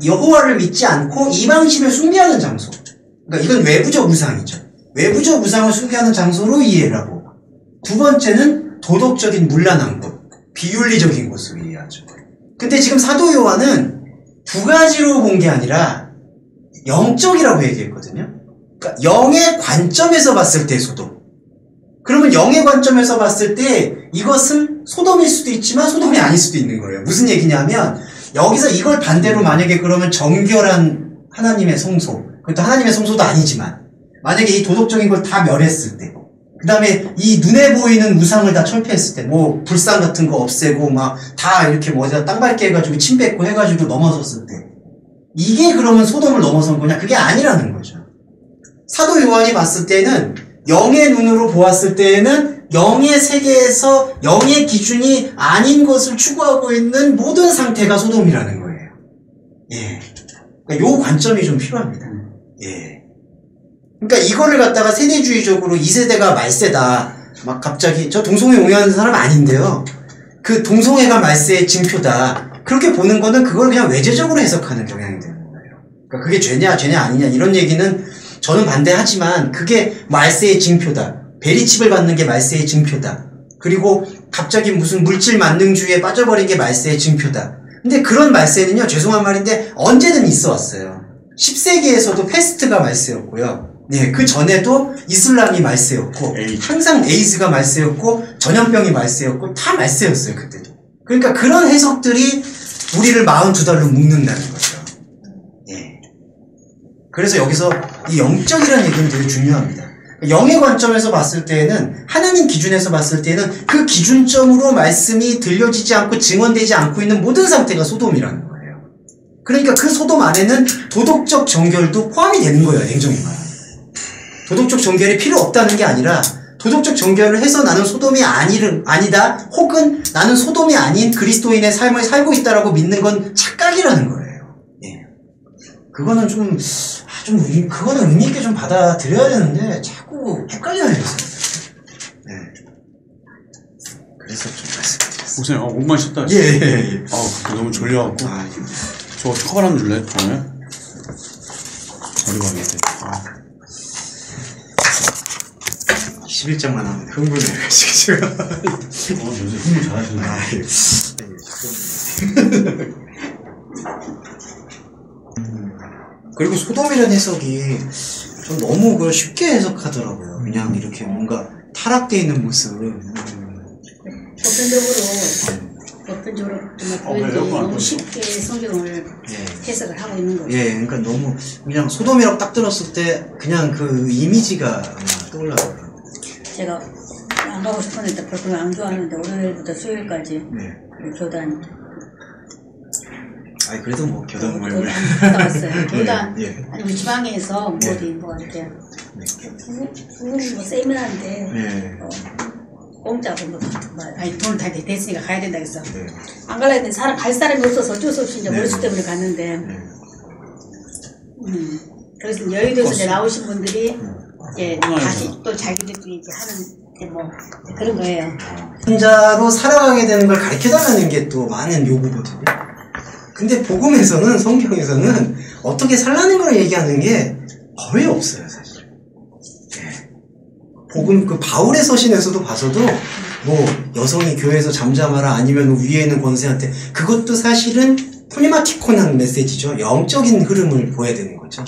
Speaker 2: 여호와를 믿지 않고 이방신을 숭배하는 장소. 그러니까 이건 외부적 우상이죠. 외부적 우상을 숭배하는 장소로 이해를 하고 두 번째는 도덕적인 문란한 곳, 비윤리적인 곳으로 이해하죠. 근데 지금 사도 요한은 두 가지로 본 게 아니라 영적이라고 얘기했거든요. 그러니까 영의 관점에서 봤을 때 소돔. 그러면 영의 관점에서 봤을 때 이것은 소돔일 수도 있지만 소돔이 아닐 수도 있는 거예요. 무슨 얘기냐면 여기서 이걸 반대로 만약에 그러면 정결한 하나님의 성소, 그것도 하나님의 성소도 아니지만 만약에 이 도덕적인 걸 다 멸했을 때 그 다음에 이 눈에 보이는 우상을 다 철폐했을 때 뭐 불상 같은 거 없애고 막 다 이렇게 뭐 어디다 땅 밟게 해가지고 침 뱉고 해가지고 넘어섰을 때 이게 그러면 소돔을 넘어선 거냐? 그게 아니라는 거죠. 사도 요한이 봤을 때는 영의 눈으로 보았을 때에는 영의 세계에서 영의 기준이 아닌 것을 추구하고 있는 모든 상태가 소돔이라는 거예요. 예. 그러니까 요 관점이 좀 필요합니다. 예. 그러니까 이거를 갖다가 세대주의적으로 이 세대가 말세다. 막 갑자기 저 동성애 옹호하는 사람 아닌데요. 그 동성애가 말세의 징표다. 그렇게 보는 거는 그걸 그냥 외제적으로 해석하는 경향이 되는 거예요. 그러니까 그게 죄냐 아니냐 이런 얘기는 저는 반대하지만 그게 말세의 징표다. 베리칩을 받는 게 말세의 징표다. 그리고 갑자기 무슨 물질 만능주의에 빠져버린 게 말세의 징표다. 근데 그런 말세는요, 죄송한 말인데 언제든 있어 왔어요. 10세기에서도 패스트가 말세였고요. 네, 그 전에도 이슬람이 말세였고, 항상 에이즈가 말세였고, 전염병이 말세였고, 다 말세였어요, 그때도. 그러니까 그런 해석들이 우리를 42달로 묶는다는 거죠. 예. 그래서 여기서 이 영적이라는 얘기는 되게 중요합니다. 영의 관점에서 봤을 때에는, 하나님 기준에서 봤을 때는 그 기준점으로 말씀이 들려지지 않고 증언되지 않고 있는 모든 상태가 소돔이라는 거예요. 그러니까 그 소돔 안에는 도덕적 정결도 포함이 되는 거예요, 냉정히 말하면. 도덕적 정결이 필요 없다는 게 아니라 도덕적 정결을 해서 나는 소돔이 아니다 혹은 나는 소돔이 아닌 그리스도인의 삶을 살고 있다라고 믿는 건 착각이라는 거예요. 예. 그거는 그거는 의미 있게 좀 받아들여야 되는데 자꾸 헷갈려요. 네. 그래서 좀 말씀드렸어요.
Speaker 1: 목사님, 목만 쉬었다.
Speaker 2: 예.
Speaker 1: 너무 졸려갖고. 저 커버 한번 줄래? 그러면? 버리고 가겠대.
Speaker 2: 11장만 하면 흥분해요, 지금.
Speaker 1: 요새 흥분 잘하시네.
Speaker 2: 그리고 소돔이라는 해석이 좀 너무 그걸 쉽게 해석하더라고요. 그냥 이렇게 뭔가 타락되어 있는 모습.
Speaker 3: 보편적으로 정말 너무 쉽게 성경을 해석을 하고 있는 거죠.
Speaker 2: 예, 그러니까 너무 그냥 소돔이라고 딱 들었을 때 그냥 그 이미지가 떠올라요.
Speaker 3: 제가 안 가고 싶었는데 별로 안 좋아하는데 월요일부터 수요일까지 교단.
Speaker 2: 아니 그래도 뭐 교단 모임을
Speaker 3: 갔다 왔어요. 교단
Speaker 2: 예.
Speaker 3: 아니 우리 지방에서 뭐 이렇게 뭐 세미나인데 공짜고 뭐 아니 돈 다 됐으니까 가야 된다 그래서 안 갈라 했는데 갈 사람이 없어서 어쩔 수 없이 이제 머릿수 때문에 갔는데 그래서 여의도에서 이제 나오신 분들이 이제 다시 또 자기들끼리 이제 하는 뭐 그런 거예요.
Speaker 2: 혼자로 살아가게 되는 걸 가르쳐달라는 게 또 많은 요구거든요. 근데 복음에서는 성경에서는 어떻게 살라는 걸 얘기하는 게 거의 없어요, 사실. 네. 복음 그 바울의 서신에서도 봐서도 뭐 여성이 교회에서 잠잠하라 아니면 위에 있는 권세한테 그것도 사실은 폴리마티콘한 메시지죠. 영적인 흐름을 보여야 되는 거죠.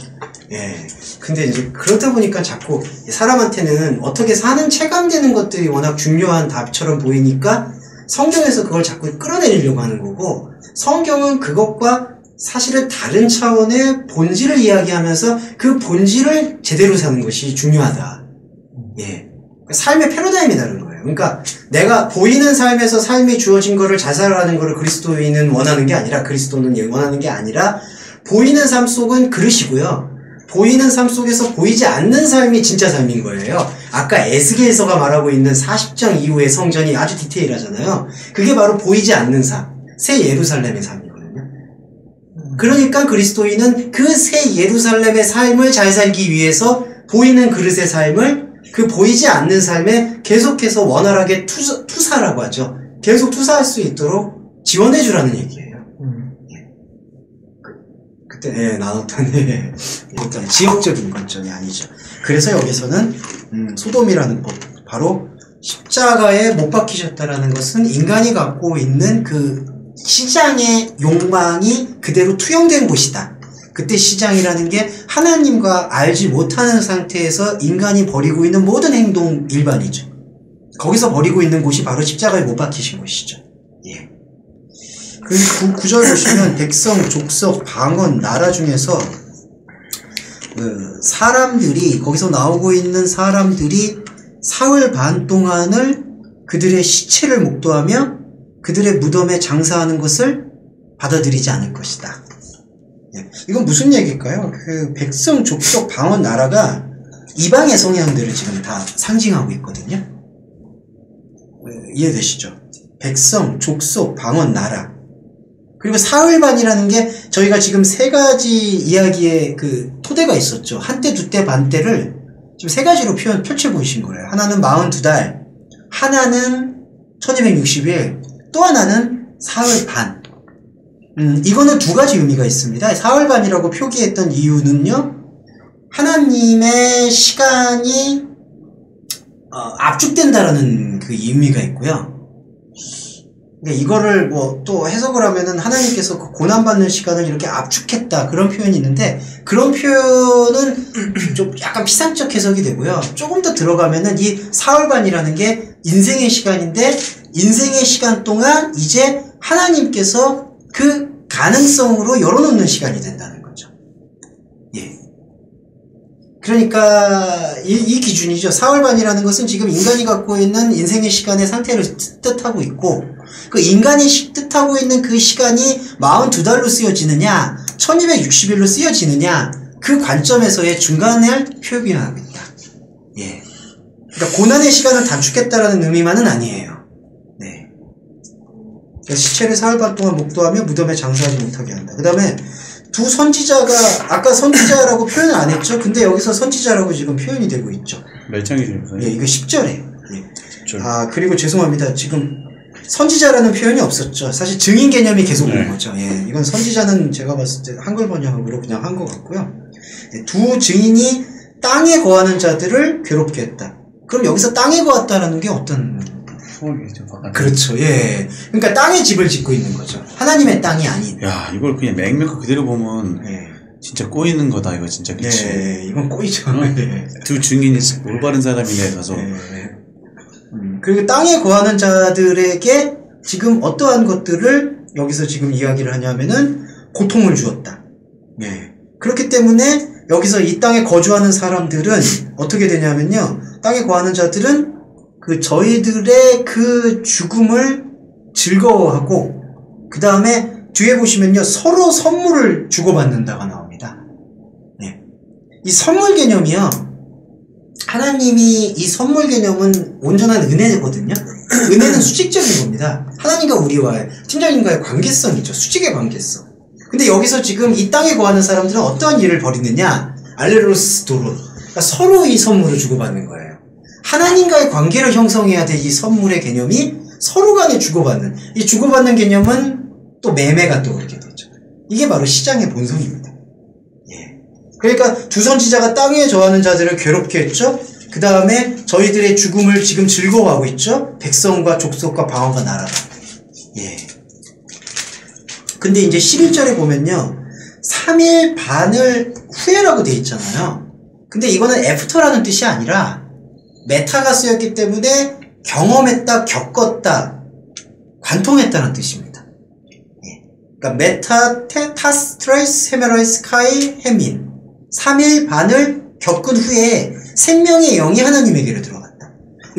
Speaker 2: 예. 근데 이제 그렇다 보니까 자꾸 사람한테는 어떻게 사는 체감되는 것들이 워낙 중요한 답처럼 보이니까 성경에서 그걸 자꾸 끌어내리려고 하는 거고 성경은 그것과 사실은 다른 차원의 본질을 이야기하면서 그 본질을 제대로 사는 것이 중요하다. 예. 삶의 패러다임이 다른 거예요. 그러니까 내가 보이는 삶에서 삶이 주어진 거를 잘 살아가는 거를 그리스도인은 원하는 게 아니라 그리스도는 원하는 게 아니라 보이는 삶 속은 그릇이고요. 보이는 삶 속에서 보이지 않는 삶이 진짜 삶인 거예요. 아까 에스겔서가 말하고 있는 40장 이후의 성전이 아주 디테일하잖아요. 그게 바로 보이지 않는 삶, 새 예루살렘의 삶이거든요. 그러니까 그리스도인은 그 새 예루살렘의 삶을 잘 살기 위해서 보이는 그릇의 삶을 그 보이지 않는 삶에 계속해서 원활하게 투사라고 하죠. 계속 투사할 수 있도록 지원해 주라는 얘기예요. 그때 나눴던 어떤 지역적인 관점이 아니죠. 그래서 여기서는 소돔이라는 것, 바로 십자가에 못 박히셨다라는 것은 인간이 갖고 있는 그 시장의 욕망이 그대로 투영된 곳이다. 그때 시장이라는 게 하나님과 알지 못하는 상태에서 인간이 벌이고 있는 모든 행동 일반이죠. 거기서 벌이고 있는 곳이 바로 십자가에 못 박히신 곳이죠. 예. 그 9절 보시면 백성, 족속, 방언, 나라 중에서 사람들이 거기서 나오고 있는 사람들이 사흘 반 동안을 그들의 시체를 목도하며 그들의 무덤에 장사하는 것을 받아들이지 않을 것이다. 예. 이건 무슨 얘기일까요? 그 백성, 족속, 방언, 나라가 이방의 성향들을 지금 다 상징하고 있거든요. 이해되시죠? 백성, 족속, 방언, 나라. 그리고 사흘반이라는 게 저희가 지금 세 가지 이야기의 그 토대가 있었죠. 한때, 두때, 반때를 지금 세 가지로 펼쳐 보이신 거예요. 하나는 42달, 하나는 1260일, 또 하나는 사흘반. 이거는 두 가지 의미가 있습니다. 사흘반이라고 표기했던 이유는요, 하나님의 시간이 압축된다라는 그 의미가 있고요. 이거를 뭐 또 해석을 하면은 하나님께서 그 고난받는 시간을 이렇게 압축했다 그런 표현이 있는데, 그런 표현은 좀 약간 피상적 해석이 되고요. 조금 더 들어가면은 이 사흘반이라는 게 인생의 시간인데, 인생의 시간 동안 이제 하나님께서 그 가능성으로 열어놓는 시간이 된다는 거죠. 예. 그러니까 이 기준이죠. 사흘반이라는 것은 지금 인간이 갖고 있는 인생의 시간의 상태를 뜻하고 있고, 그 인간이 뜻하고 있는 그 시간이 42달로 쓰여지느냐 1260일로 쓰여지느냐, 그 관점에서의 중간을 표현하고 있다. 예. 그러니까 고난의 시간을 단축했다라는 의미만은 아니에요. 네. 그러니까 시체를 사흘반 동안 목도하며 무덤에 장사하지 못하게 한다. 그 다음에 두 선지자가, 아까 선지자라고 표현을 안 했죠? 근데 여기서 선지자라고 지금 표현이 되고 있죠.
Speaker 1: 몇 장이죠?
Speaker 2: 예, 이거 10절이에요. 예.
Speaker 1: 10절.
Speaker 2: 아, 그리고 죄송합니다. 지금 선지자라는 표현이 없었죠. 사실 증인 개념이 계속 온 거죠. 예, 이건 선지자는 제가 봤을 때 한글 번역으로 그냥 한 것 같고요. 예, 두 증인이 땅에 거하는 자들을 괴롭게 했다. 그럼 여기서 땅에 거했다라는 게 어떤? 그렇죠. 예. 그러니까 땅에 집을 짓고 있는 거죠. 하나님의 땅이 아닌.
Speaker 1: 야, 이걸 그냥 맹맥 그대로 보면 진짜 꼬이는 거다. 이거 진짜 그치.
Speaker 2: 예, 이건 꼬이죠. 예.
Speaker 1: 두 증인이 올바른 사람이네 가서.
Speaker 2: 그리고 땅에 거하는 자들에게 지금 어떠한 것들을 여기서 지금 이야기를 하냐면은 고통을 주었다. 예. 그렇기 때문에 여기서 이 땅에 거주하는 사람들은 어떻게 되냐면요, 땅에 거하는 자들은 그 저희들의 그 죽음을 즐거워하고, 그 다음에 뒤에 보시면요, 서로 선물을 주고받는다가 나옵니다. 네. 이 선물 개념이요, 하나님이 이 선물 개념은 온전한 은혜거든요. 은혜는 수직적인 겁니다. 하나님과 우리와의, 팀장님과의 관계성이죠. 수직의 관계성. 근데 여기서 지금 이 땅에 거하는 사람들은 어떠한 일을 벌이느냐, 알레로스 도론. 그러니까 서로 이 선물을 주고받는 거예요. 하나님과의 관계를 형성해야 될 이 선물의 개념이 서로 간에 주고받는, 이 주고받는 개념은 또 매매가 또 그렇게 되죠. 이게 바로 시장의 본성입니다. 예. 그러니까 두 선지자가 땅에 거하는 자들을 괴롭게 했죠. 그 다음에 저희들의 죽음을 지금 즐거워하고 있죠. 백성과 족속과 방언과 나라가. 예. 근데 이제 11절에 보면요, 3일 반을 후회라고 돼 있잖아요. 근데 이거는 애프터라는 뜻이 아니라 메타가 쓰였기 때문에 경험했다, 겪었다, 관통했다는 뜻입니다. 예. 그러니까 메타, 타스, 트레이스, 헤메라이스, 카이, 헤민. 3일 반을 겪은 후에 생명의 영이 하나님에게로 들어갔다.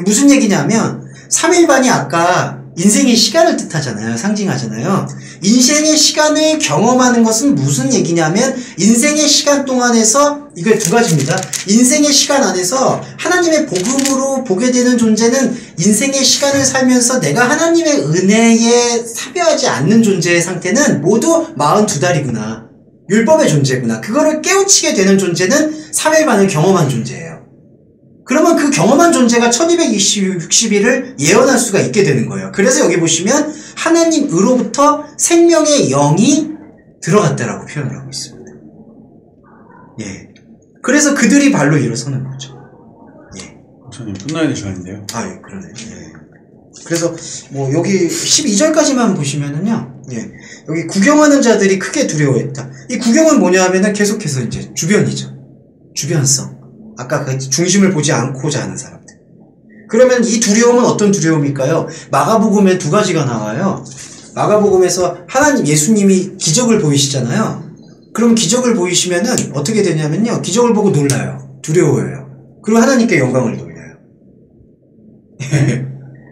Speaker 2: 무슨 얘기냐면 3일 반이 아까 인생의 시간을 뜻하잖아요. 상징하잖아요. 인생의 시간을 경험하는 것은 무슨 얘기냐면, 인생의 시간 동안에서, 이거 두 가지입니다. 인생의 시간 안에서 하나님의 복음으로 보게 되는 존재는 인생의 시간을 살면서 내가 하나님의 은혜에 사배하지 않는 존재의 상태는 모두 42달이구나. 율법의 존재구나. 그거를 깨우치게 되는 존재는 3일 반을 경험한 존재예요. 그러면 그 경험한 존재가 1260일을 예언할 수가 있게 되는 거예요. 그래서 여기 보시면 하나님으로부터 생명의 영이 들어갔다라고 표현을 하고 있습니다. 예. 그래서 그들이 발로 일어서는 거죠. 예.
Speaker 1: 목사님 끝나야 될 시간인데요.
Speaker 2: 아, 예, 그러네. 예. 그래서 뭐 여기 12절까지만 보시면은요, 예. 여기 구경하는 자들이 크게 두려워했다. 이 구경은 뭐냐면은 계속해서 이제 주변이죠. 주변성. 아까 그 중심을 보지 않고자 하는 사람들. 그러면 이 두려움은 어떤 두려움일까요? 마가복음에 두 가지가 나와요. 마가복음에서 하나님, 예수님이 기적을 보이시잖아요. 그럼 기적을 보이시면은 어떻게 되냐면요, 기적을 보고 놀라요. 두려워해요. 그리고 하나님께 영광을 돌려요.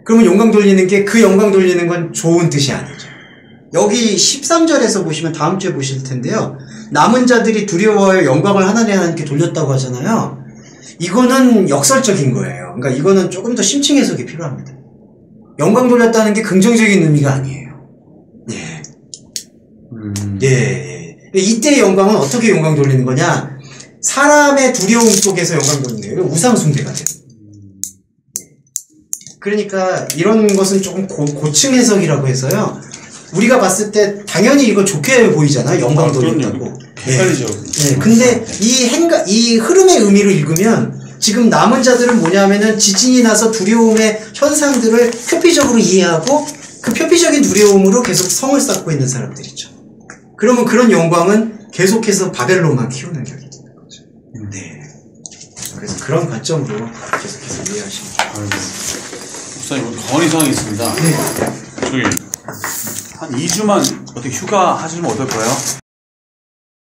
Speaker 2: 그러면 영광 돌리는 게, 그 영광 돌리는 건 좋은 뜻이 아니죠. 여기 13절에서 보시면 다음 주에 보실 텐데요, 남은 자들이 두려워하여 영광을 하나님께 돌렸다고 하잖아요. 이거는 역설적인 거예요. 그러니까 이거는 조금 더 심층 해석이 필요합니다. 영광 돌렸다는 게 긍정적인 의미가 아니에요. 예. 예. 이때 영광은 어떻게 영광 돌리는 거냐? 사람의 두려움 속에서 영광 돌리는 거예요. 우상숭배가 돼요. 그러니까 이런 것은 조금 고층 해석이라고 해서요. 우리가 봤을 때 당연히 이거 좋게 보이잖아요. 영광 돌린다고.
Speaker 1: 헷갈리죠.
Speaker 2: 네. 근데 이 흐름의 의미를 읽으면 지금 남은 자들은 뭐냐면은 지진이 나서 두려움의 현상들을 표피적으로 이해하고 그 표피적인 두려움으로 계속 성을 쌓고 있는 사람들이죠. 그러면 그런 영광은 계속해서 바벨론만 키우는 격이 있는 거죠. 네. 그래서 그런 관점으로 계속해서 이해하시면 돼요.
Speaker 1: 목사님, 건의 사항이 있습니다.
Speaker 2: 네.
Speaker 1: 저기 한 2주만 어떻게 휴가 하시면 어떨까요?